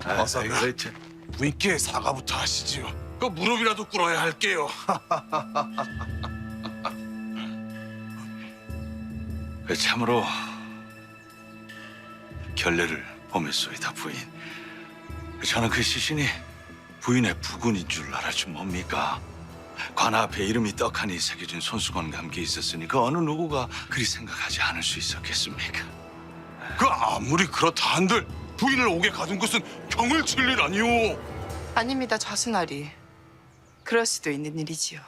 어서 부인께 사과부터 하시지요. 그 무릎이라도 꿇어야 할게요. 참으로 결례를 범했소이다 부인. 저는 그 시신이 부인의 부군인 줄 알았지 뭡니까? 관아 앞에 이름이 떡하니 새겨진 손수건과 함께 있었으니 그 어느 누구가 그리 생각하지 않을 수 있었겠습니까? 그 아무리 그렇다 한들 부인을 옥에 가둔 것은 경을 칠 일 아니오. 아닙니다, 좌순아리. 그럴 수도 있는 일이지요.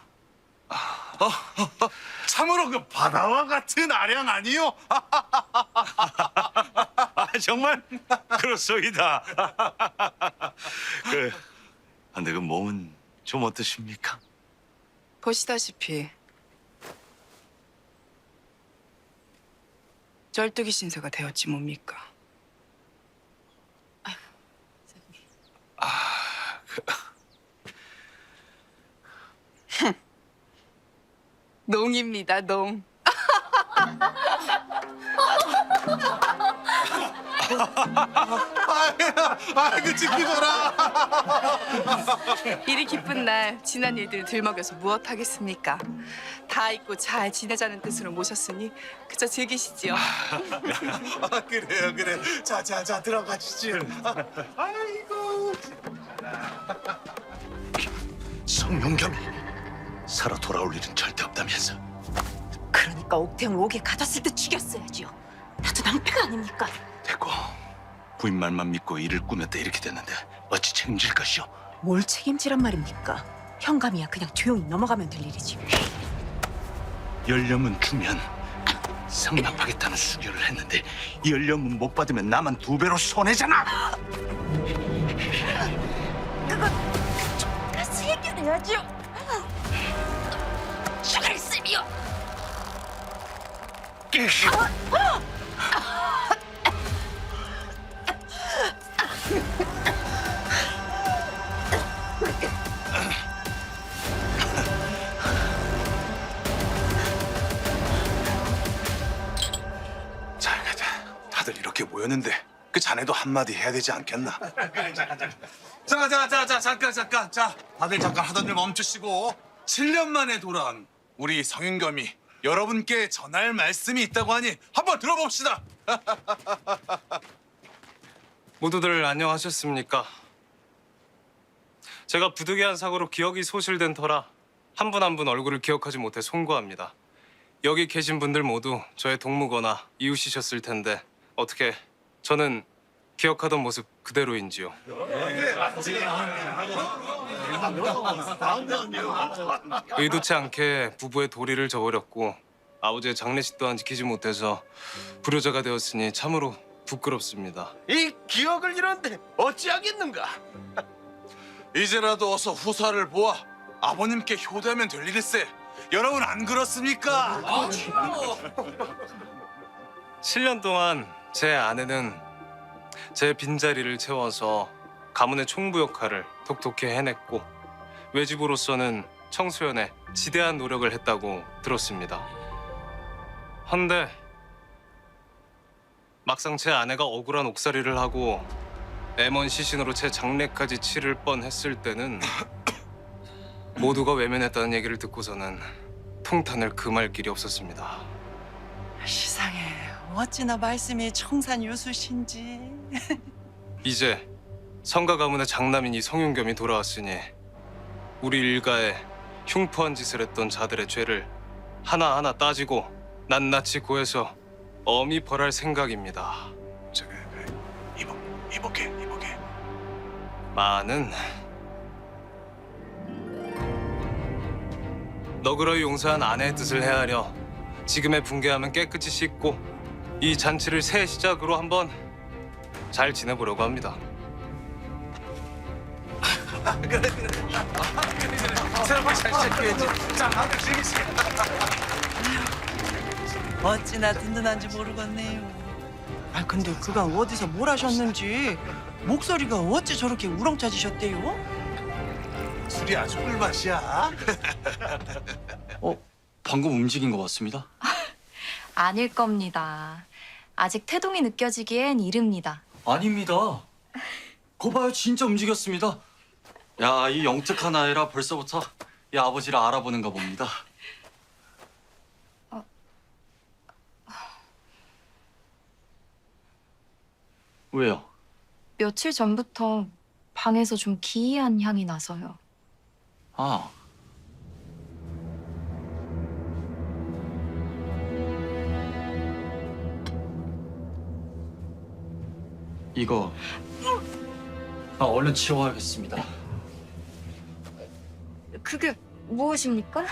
참으로 그 바다와 같은 아량 아니오? 정말 그렇소이다. 근데 그 몸은 좀 어떠십니까? 보시다시피 절뚝이 신세가 되었지 뭡니까? 농입니다, 농. 아이고 지키거라. 이리 기쁜 날 지난 일들을 들먹여서 무엇 하겠습니까? 다 잊고 잘 지내자는 뜻으로 모셨으니 그저 즐기시지요. 그래요 그래. 자 들어가시죠. 아이고. 성룡겸이 살아 돌아올 일은 절대 없다면서. 그러니까 옥태영을 옥에 가뒀을 때 죽였어야지요. 나도 낭패가 아닙니까? 됐고 부인 말만 믿고 일을 꾸몄다 이렇게 됐는데 어찌 책임질 것이오? 뭘 책임지란 말입니까? 현감이야 그냥 조용히 넘어가면 될 일이지. 연령은 주면 상납하겠다는 수결을 했는데 이 연령은 못 받으면 나만 2배로 손해잖아. 가서 해결해야죠. 잘했으며. 자, 다들 이렇게 모였는데 그 자네도 한마디 해야 되지 않겠나? 잠깐. 자, 다들 잠깐 하던 일 멈추시고 7년 만에 돌아온 우리 성윤겸이 여러분께 전할 말씀이 있다고 하니 한번 들어봅시다. 모두들 안녕하셨습니까? 제가 부득이한 사고로 기억이 소실된 터라 한 분 한 분 얼굴을 기억하지 못해 송구합니다. 여기 계신 분들 모두 저의 동무거나 이웃이셨을 텐데 어떻게 저는 기억하던 모습 그대로인지요? 의도치 않게 부부의 도리를 저버렸고 아버지의 장례식 또한 지키지 못해서 불효자가 되었으니 참으로 부끄럽습니다. 이 기억을 잃었는데 어찌하겠는가? 이제라도 어서 후사를 보아 아버님께 효도하면 될 일일세. 여러분 안 그렇습니까? 7년 동안 제 아내는 제 빈자리를 채워서 가문의 총부 역할을 톡톡히 해냈고 외집으로서는 청소년에 지대한 노력을 했다고 들었습니다. 헌데 막상 제 아내가 억울한 옥살이를 하고 애먼 시신으로 제 장례까지 치를 뻔했을 때는 모두가 외면했다는 얘기를 듣고서는 통탄을 금할 길이 없었습니다. 세상에 어찌나 말씀이 청산유수신지. 이제 성가 가문의 장남인 이 성윤겸이 돌아왔으니 우리 일가에 흉포한 짓을 했던 자들의 죄를 하나하나 따지고 낱낱이 고해서 엄히 벌할 생각입니다. 이보게. 많은 너그러이 용서한 아내의 뜻을 헤아려 지금의 분개함은 깨끗이 씻고 이 잔치를 새 시작으로 한번 잘 지내보려고 합니다. 새로운 잘 시작해야지. 자, 다들 즐기시게. 어찌나 든든한지 모르겠네요. 아 근데 그간 어디서 뭘 하셨는지 목소리가 어찌 저렇게 우렁차지셨대요? 술이 아주 꿀맛이야. 방금 움직인 것 같습니다. 아닐 겁니다. 아직 태동이 느껴지기엔 이릅니다. 아닙니다. 거 봐요, 진짜 움직였습니다. 야, 이 영특한 아이라 벌써부터 이 아버지를 알아보는가 봅니다. 왜요? 며칠 전부터 방에서 좀 기이한 향이 나서요. 아, 이거 얼른 치워야겠습니다. 그게 무엇입니까?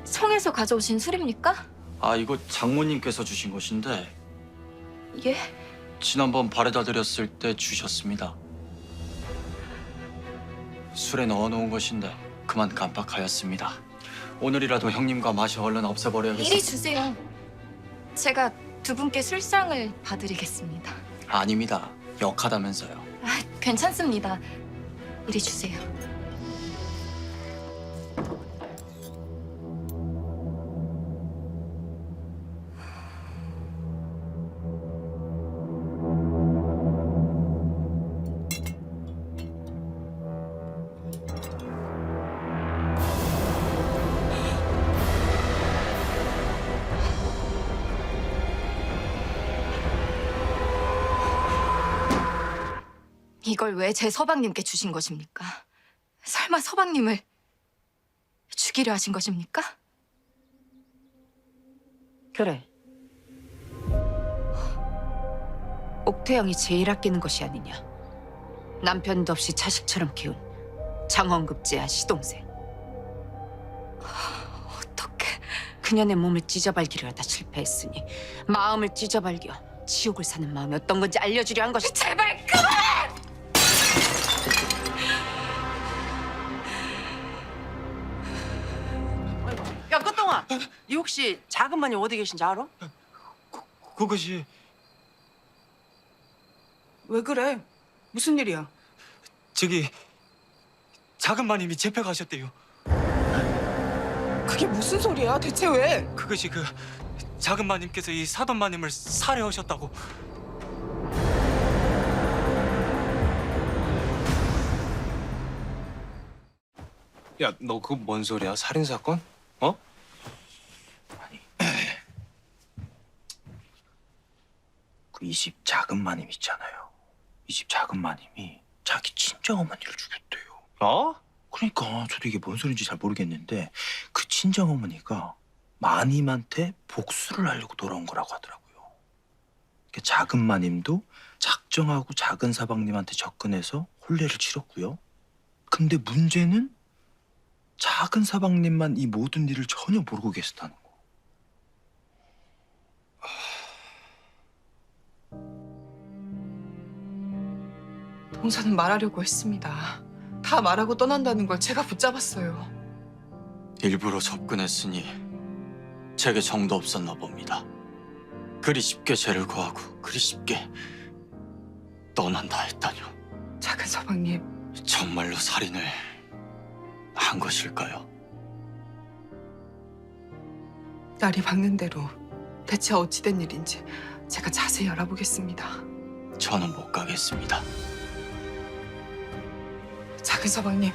성에서 가져오신 술입니까? 아, 이거 장모님께서 주신 것인데 예? 지난번 바래다 드렸을 때 주셨습니다. 술에 넣어놓은 것인데 그만 깜빡하였습니다. 오늘이라도 형님과 마셔 얼른 없애버려야겠습니다. 이리 주세요. 제가 두 분께 술상을 봐드리겠습니다. 아닙니다. 역하다면서요. 아, 괜찮습니다. 이리 주세요. 이걸 왜 제 서방님께 주신 것입니까? 설마 서방님을 죽이려 하신 것입니까? 그래. 옥태영이 제일 아끼는 것이 아니냐. 남편도 없이 자식처럼 키운 장원급제한 시동생. 어떻게? 그년의 몸을 찢어발기려 하다 실패했으니 마음을 찢어발겨 지옥을 사는 마음이 어떤 건지 알려주려 한 것이. 제발 그만! 야 끝동아, 니 혹시 작은 마님 어디 계신지 알아? 그것이 왜 그래? 무슨 일이야? 저기 작은 마님이 재패 가셨대요. 그게 무슨 소리야? 대체 왜? 그것이 그 작은 마님께서 이 사돈 마님을 살해하셨다고. 야, 너 그거 뭔 소리야? 살인 사건? 어? 그 이 집 작은 마님 있잖아요. 이 집 작은 마님이 자기 친정 어머니를 죽였대요. 어? 그러니까 저도 이게 뭔 소리인지 잘 모르겠는데 그 친정 어머니가 마님한테 복수를 하려고 돌아온 거라고 하더라고요. 그러니까 작은 마님도 작정하고 작은 사방님한테 접근해서 혼례를 치렀고요. 근데 문제는 작은 사방님만 이 모든 일을 전혀 모르고 계셨다는 거. 동사는 말하려고 했습니다. 다 말하고 떠난다는 걸 제가 붙잡았어요. 일부러 접근했으니 제게 정도 없었나 봅니다. 그리 쉽게 죄를 거하고 그리 쉽게 떠난다 했다뇨. 작은 서방님, 정말로 살인을 한 것일까요? 날이 밝는 대로 대체 어찌된 일인지 제가 자세히 알아보겠습니다. 저는 못 가겠습니다. 작은 서방님,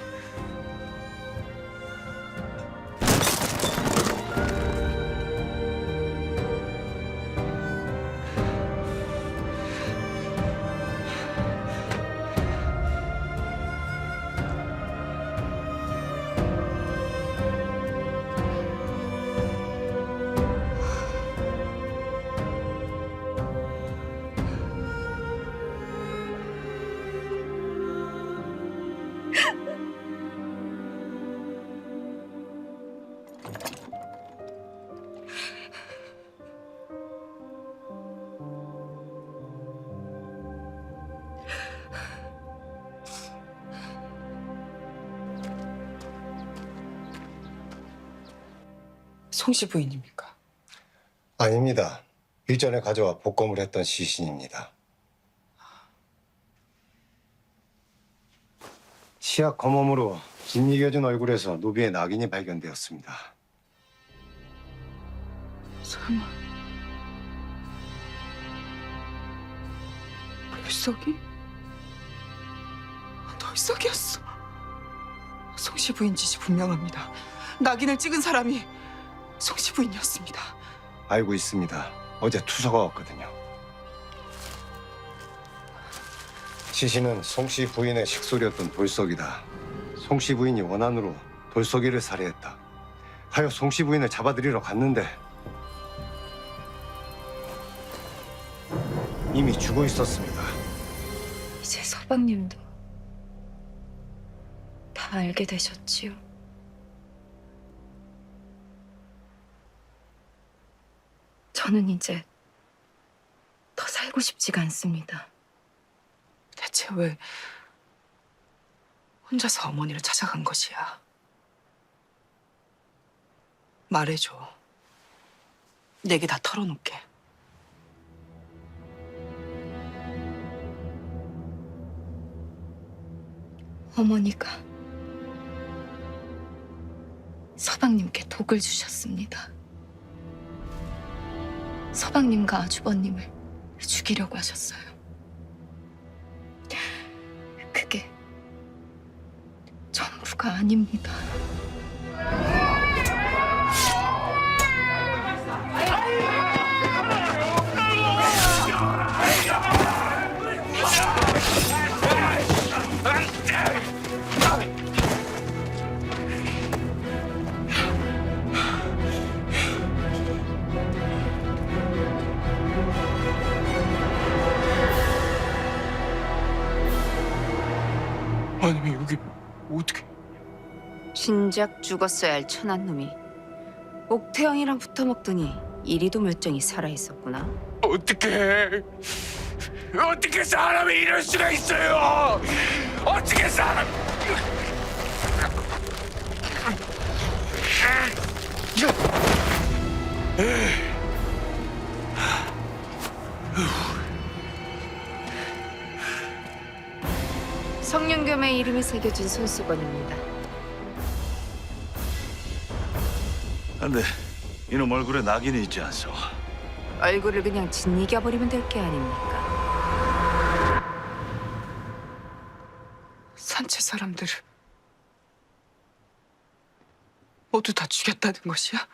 송씨 부인입니까? 아닙니다. 일전에 가져와 복검을 했던 시신입니다. 치약 검험으로 짓이겨진 얼굴에서 노비의 낙인이 발견되었습니다. 설마 돌석이? 돌석이었어. 송씨 부인 짓이 분명합니다. 낙인을 찍은 사람이 송씨 부인이었습니다. 알고 있습니다. 어제 투서가 왔거든요. 시신은 송씨 부인의 식솔이었던 돌석이다. 송씨 부인이 원한으로 돌석이를 살해했다. 하여 송씨 부인을 잡아들이러 갔는데 이미 죽어 있었습니다. 이제 서방님도 다 알게 되셨지요. 저는 이제 더 살고 싶지가 않습니다. 대체 왜 혼자서 어머니를 찾아간 것이야? 말해줘. 내게 다 털어놓게. 어머니가 서방님께 독을 주셨습니다. 서방님과 아주버님을 죽이려고 하셨어요. 그게 전부가 아닙니다. 아니 여기 어떻게? 진작 죽었어야 할 천한 놈이 옥태영이랑 붙어먹더니 이리도 멀쩡히 살아있었구나. 어떻게 사람이 이럴 수가 있어요? 어떻게 사람? 성윤겸의 이름이 새겨진 손수건입니다. 근데 이놈 얼굴에 낙인이 있지 않소? 얼굴을 그냥 짓이겨버리면 될 게 아닙니까? 산채 사람들을 모두 다 죽였다는 것이야?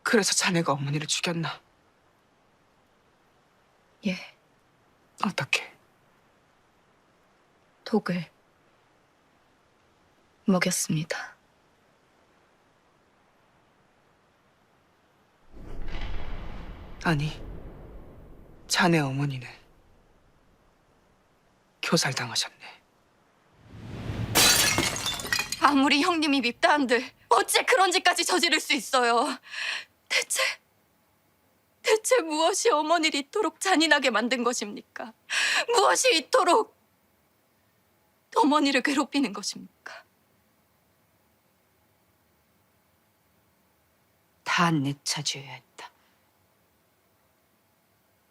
그래서 자네가 어머니를 죽였나? 예, 어떻게? 독을 먹였습니다. 아니, 자네 어머니는 교살당하셨네. 아무리 형님이 밉다 한들 어째 그런 짓까지 저지를 수 있어요? 대체 무엇이 어머니를 이토록 잔인하게 만든 것입니까? 무엇이 이토록 어머니를 괴롭히는 것입니까? 다 내 차지어야 했다.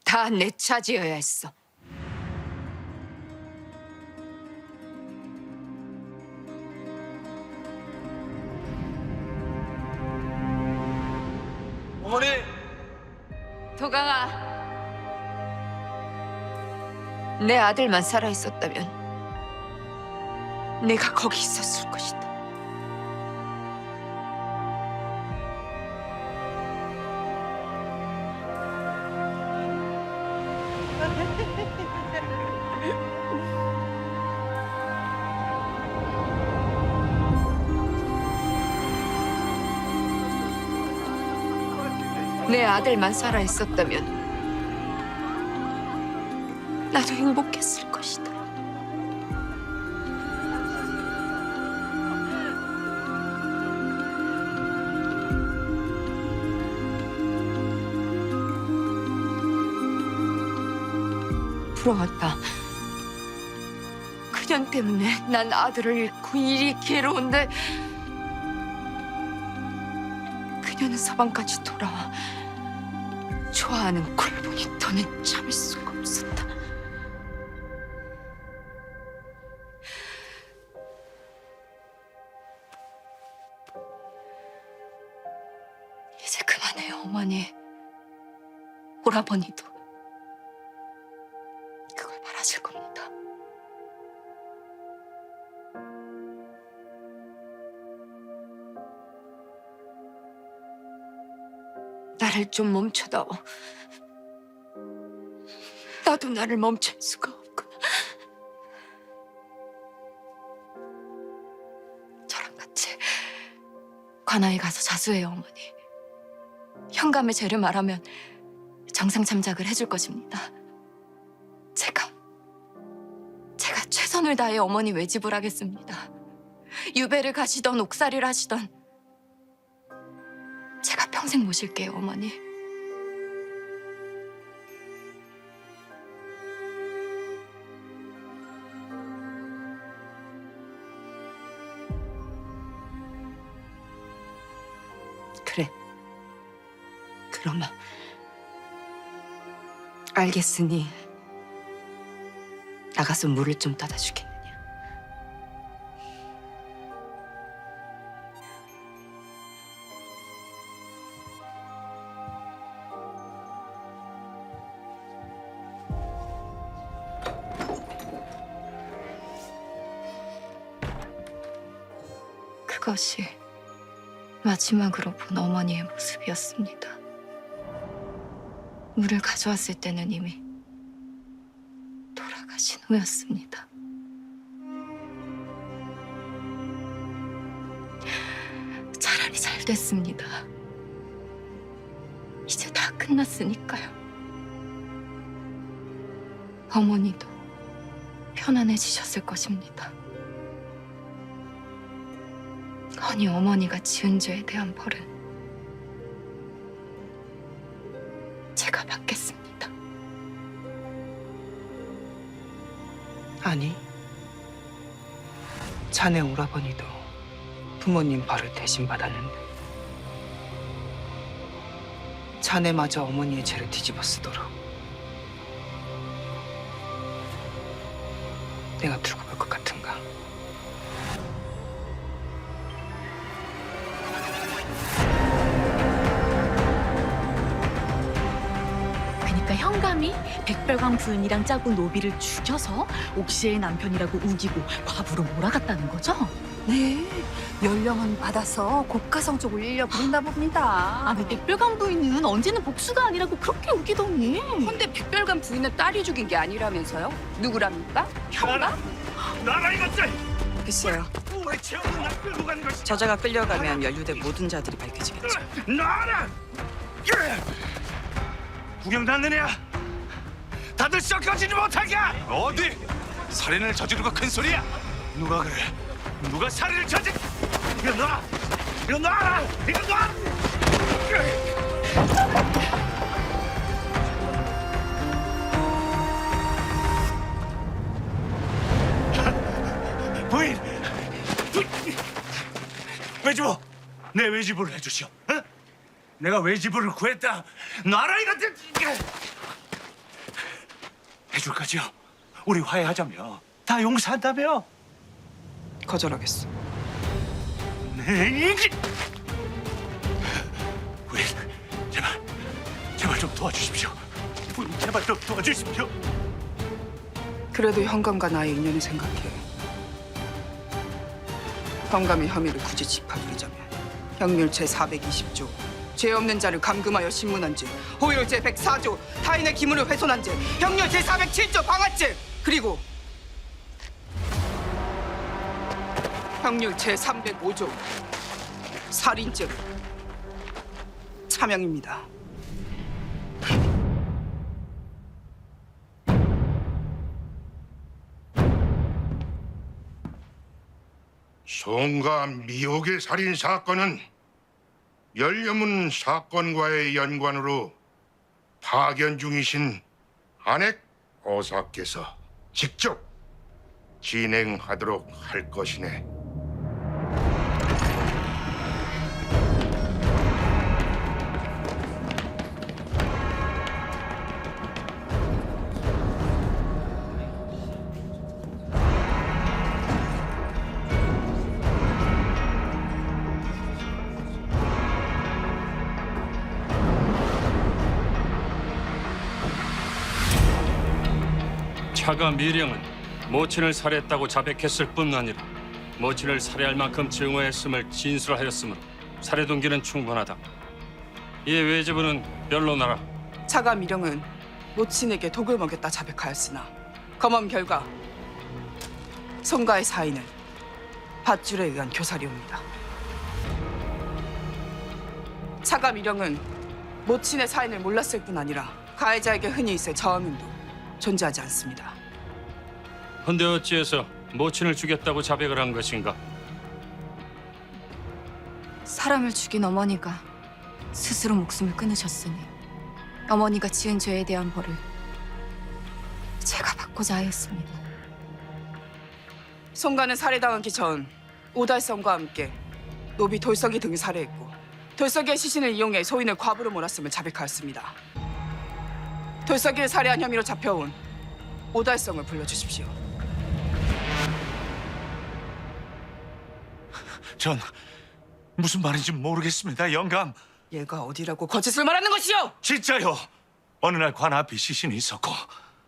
다 내 차지어야 했어. 어머니! 도강아, 내 아들만 살아있었다면 내가 거기 있었을 것이다. 내 아들만 살아있었다면 나도 행복했을 것이다. 돌아왔다. 그년 때문에 난 아들을 잃고 일이 괴로운데 그녀는 서방까지 돌아와 좋아하는 걸 보니 더는 참을 수가 없었다. 이제 그만해요, 어머니. 오라버니도 그걸 바라실 겁니다. 나를 좀 멈춰다오. 나도 나를 멈출 수가 없구나. 저랑 같이 관아에 가서 자수해요, 어머니. 현감의 죄를 말하면 정상 참작을 해줄 것입니다. 제가 최선을 다해 어머니 외집을 하겠습니다. 유배를 가시던 옥살이를 하시던 제가 평생 모실게요, 어머니. 그래. 그러마. 알겠으니 나가서 물을 좀 떠다 주겠느냐. 그것이 마지막으로 본 어머니의 모습이었습니다. 물을 가져왔을 때는 이미 돌아가신 후였습니다. 차라리 잘 됐습니다. 이제 다 끝났으니까요. 어머니도 편안해지셨을 것입니다. 허니 어머니가 지은 죄에 대한 벌은 제가 받겠습니다. 아니, 자네 오라버니도 부모님 벌을 대신 받았는데 자네마저 어머니의 죄를 뒤집어 쓰도록 내가 두고 볼 것 같은가? 그러니까 현감이 백별광 부인이랑 짜고 노비를 죽여서 옥시의 남편이라고 우기고 과부로 몰아갔다는 거죠? 네, 연령은 받아서 곡가성 쪽을 일려 부른다 봅니다. 아니 백별광 부인은 언제는 복수가 아니라고 그렇게 우기더니. 근데 백별관 부인은 딸이 죽인 게 아니라면서요? 누구랍니까? 형감? 나라 이것들! 글쎄요. 왜 최영은 날 끌고 가는 것이야? 저자가 끌려가면 연루된 모든 자들이 밝혀지겠죠. 나라! 구경 났느냐? 다들 썩어지지 못하게! 어디? 살인을 저지르고 큰 소리야? 누가 그래? 누가 살인을 저지? 이거 놔! 이거 놔라! 이거 놔! 부인! 외주부! 내 외지부를 해주시오. 어? 내가 외지부를 구했다. 놔라 이것들! 해줄 거지요? 우리 화해하자며. 다 용서한다며. 거절하겠어. 네. 부인, 제발 좀 도와주십시오. 부인, 제발 좀 도와주십시오. 그래도 현감과 나의 인연을 생각해. 현감의 혐의를 굳이 짚어드리자면 형률 제420조 죄 없는 자를 감금하여 신문한 죄, 호율 제104조 타인의 기물을 훼손한 죄, 형률 제407조 방화죄, 그리고 형률 제305조 살인죄 차명입니다. 송가 미혹의 살인 사건은 연려문 사건과의 연관으로 파견 중이신 안핵 어사께서 직접 진행하도록 할 것이네. 차가 미령은 모친을 살해했다고 자백했을 뿐 아니라 모친을 살해할 만큼 증오했음을 진술하였으므로 살해 동기는 충분하다. 이에 외제부는 변론하라. 차가 미령은 모친에게 독을 먹였다 자백하였으나 검언 결과 송가의 사인은 밧줄에 의한 교살이옵니다. 차가 미령은 모친의 사인을 몰랐을 뿐 아니라 가해자에게 흔히 있을 저항은도 존재하지 않습니다. 헌데 어찌해서 모친을 죽였다고 자백을 한 것인가? 사람을 죽인 어머니가 스스로 목숨을 끊으셨으니 어머니가 지은 죄에 대한 벌을 제가 받고자 하였습니다. 송가는 살해당하기 전 오달성과 함께 노비 돌석이 등을 살해했고 돌석이의 시신을 이용해 소인을 과부로 몰았음을 자백하였습니다. 돌석이를 살해한 혐의로 잡혀온 오달성을 불러주십시오. 전 무슨 말인지 모르겠습니다, 영감. 얘가 어디라고 거짓을 말하는 것이오! 진짜요. 어느 날 관 앞에 시신이 있었고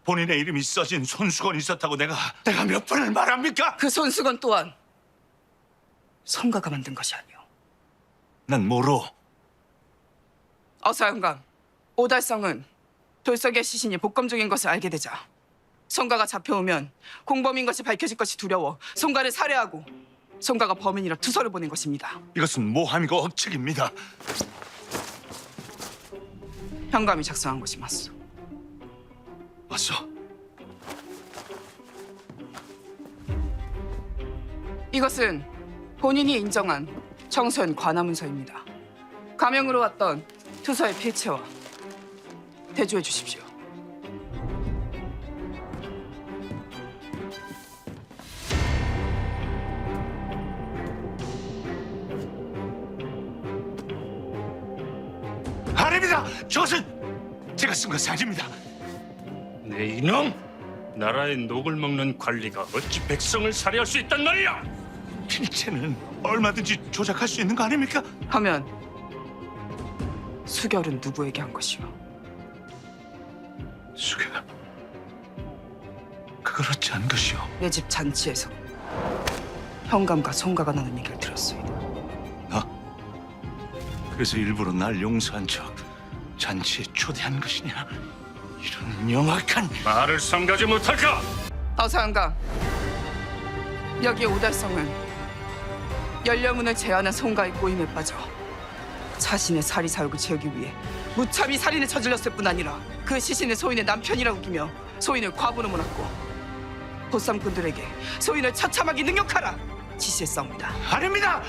본인의 이름이 써진 손수건이 있었다고 내가 몇 번을 말합니까? 그 손수건 또한 송가가 만든 것이 아니오. 난 모르오. 어서 영감, 오달성은 돌석의 시신이 복검 중인 것을 알게 되자 송가가 잡혀오면 공범인 것이 밝혀질 것이 두려워 송가를 살해하고 송가가 범인이라 투서를 보낸 것입니다. 이것은 모함이고 억측입니다. 현감이 작성한 것이 맞소. 맞소. 이것은 본인이 인정한 청소년 관하문서입니다. 가명으로 왔던 투서의 필체와 대조해 주십시오. 아닙니다. 저것은 제가 쓴 것이 아닙니다. 네 이놈! 나라의 녹을 먹는 관리가 어찌 백성을 살해할 수 있단 말이야! 필체는 얼마든지 조작할 수 있는 거 아닙니까? 하면 수결은 누구에게 한 것이오? 수결, 그걸 어찌 한 것이오? 내 집 잔치에서 현감과 송가가 나는 얘기를 들었소이다. 그래서 일부러 날 용서한 척 잔치에 초대한 것이냐? 이런 영악한... 말을 삼가지 못할까? 어서 현감, 여기 오달성은 연려문을 제안한 송가의 꼬임에 빠져 자신의 사리 사욕을 채우기 위해 무참히 살인을 저질렀을 뿐 아니라 그 시신을 소인의 남편이라 우기며 소인을 과부로 몰았고 보쌈꾼들에게 소인을 처참하게 능욕하라 지시했사옵니다. 아닙니다.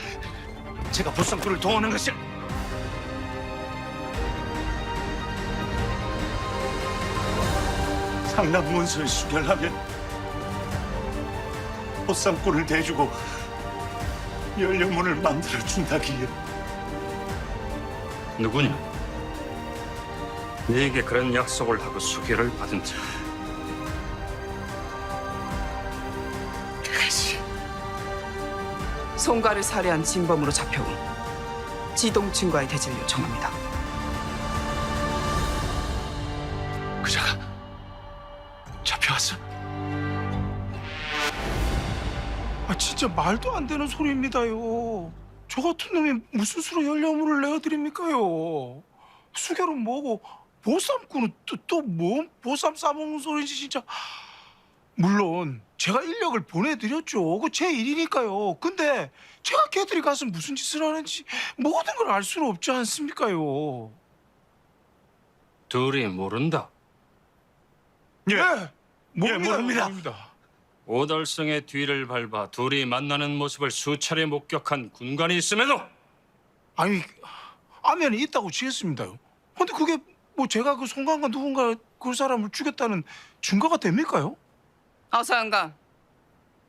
제가 보쌈꾼을 동원한 것이... 상납 문서를 수결하면 보쌈꾼을 대주고 연료문을 만들어 준다기에. 누구냐? 네게 그런 약속을 하고 수계를 받은 자. 그것이 송가를 살해한 진범으로 잡혀온 지동춘과의 대지를 요청합니다. 그자가 잡혀왔어? 진짜 말도 안 되는 소리입니다요. 저 같은 놈이 무슨 수로 연료물을 내어드립니까요? 수결은 뭐고 보쌈꾼은 또 뭔 보쌈 싸먹는 소리인지 진짜. 물론 제가 인력을 보내드렸죠. 그 제 일이니까요. 근데 제가 걔들이 가서 무슨 짓을 하는지 모든 걸 알 수는 없지 않습니까요? 둘이 모른다. 예, 모릅니다. 오달성의 뒤를 밟아 둘이 만나는 모습을 수차례 목격한 군관이 있음에도 아니, 아면이 있다고 지었습니다요. 근데 그게 뭐 제가 그 송강과 누군가 그 사람을 죽였다는 증거가 됩니까요? 어서영감,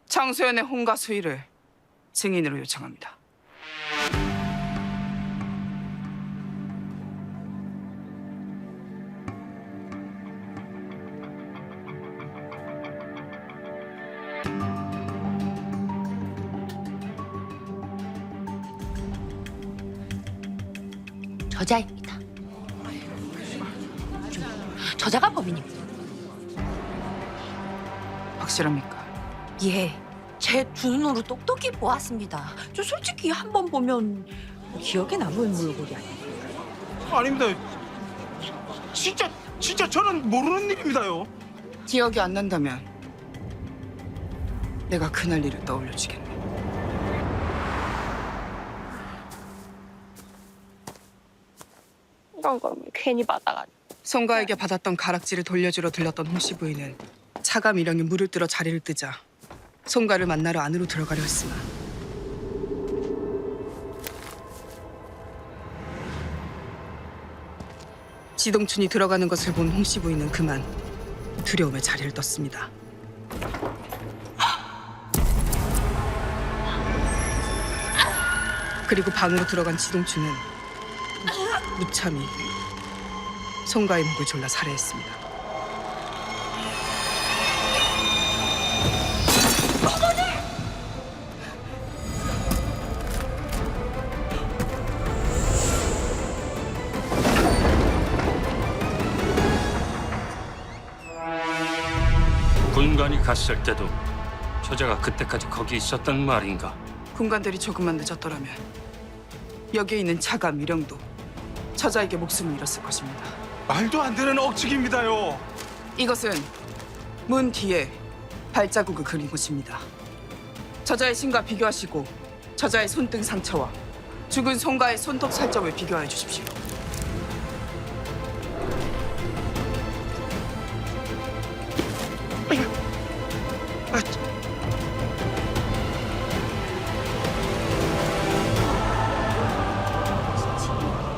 청소연의 혼과 수의를 증인으로 요청합니다. 저자입니다. 저자가 범인입니다. 확실합니까? 예, 제 두 눈으로 똑똑히 보았습니다. 저 솔직히 한 번 보면 기억에 남은 몰골이 아니에요. 아닙니다. 진짜 저는 모르는 일입니다요. 기억이 안 난다면 내가 그날 일을 떠올려주겠네. 이런 걸 괜히 받아가지고. 송가에게 받았던 가락지를 돌려주러 들렀던 홍씨 부인은 차가 미령이 물을 뜯어 자리를 뜨자 송가를 만나러 안으로 들어가려 했으나 지동춘이 들어가는 것을 본 홍씨 부인은 그만 두려움에 자리를 떴습니다. 그리고 방으로 들어간 지동춘은 무참히 송가의 목을 졸라 살해했습니다. 군관이 갔을 때도 저자가 그때까지 거기 있었단 말인가? 군관들이 조금만 늦었더라면 여기에 있는 차가 미령도 저자에게 목숨을 잃었을 것입니다. 말도 안 되는 억측입니다요. 이것은 문 뒤에 발자국을 그린 곳입니다. 저자의 신과 비교하시고 저자의 손등 상처와 죽은 송가의 손톱 살점을 비교하여 주십시오.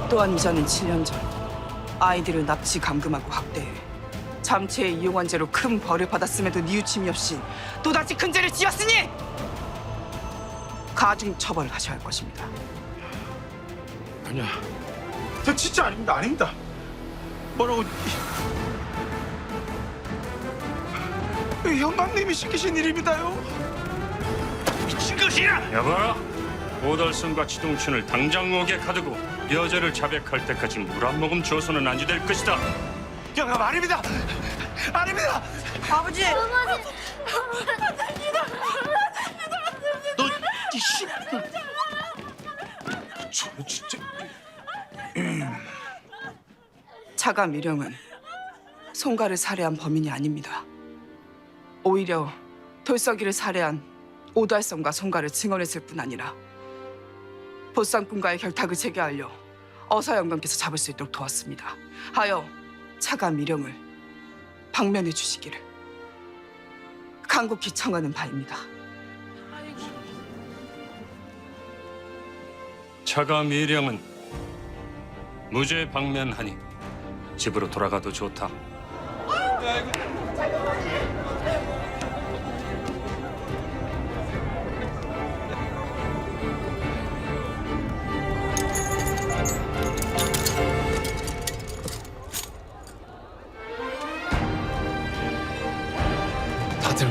또한 이자는 7년 전 아이들을 납치 감금하고 학대해 잠체에 이용한 죄로 큰 벌을 받았음에도 뉘우침이 없이 또다시 큰 죄를 지었으니 가중 처벌을 하셔야 할 것입니다. 아니야. 저 진짜 아닙니다. 뭐라고? 영감님이 시키신 일입니다요. 미친 것이야! 여봐라! 오달선과 지동춘을 당장 옥에 가두고 여자를 자백할 때까지 물 한 모금 줘서는 안 될 것이다. 영감 아닙니다. 아닙니다. 아버지! 너 이씨. 저 진짜. 차가 미령은 송가를 살해한 범인이 아닙니다. 오히려 돌석이를 살해한 오달성과 송가를 증언했을 뿐 아니라 보쌈꾼과의 결탁을 재개하려 어사 영감께서 잡을 수 있도록 도왔습니다. 하여 차가 미령을 방면해 주시기를 간곡히 청하는 바입니다. 차가 미령은 무죄 방면하니 집으로 돌아가도 좋다. 다들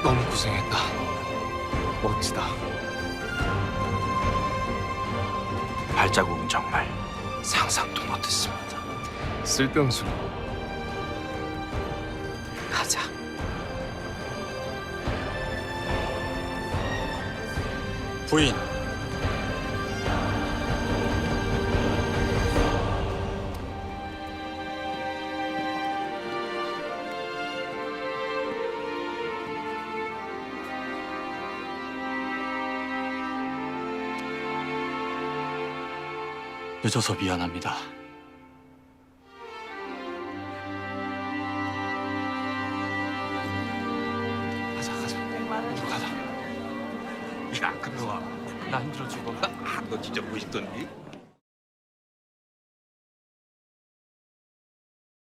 너무 고생했다. 멋지다. 발자국은 정말 상상도 못했습니다. 쓸병수. 가자. 부인. 늦어서 미안합니다. 가자. 야, 그놈아. 나 힘들어 죽어. 너 진짜 멋있던데?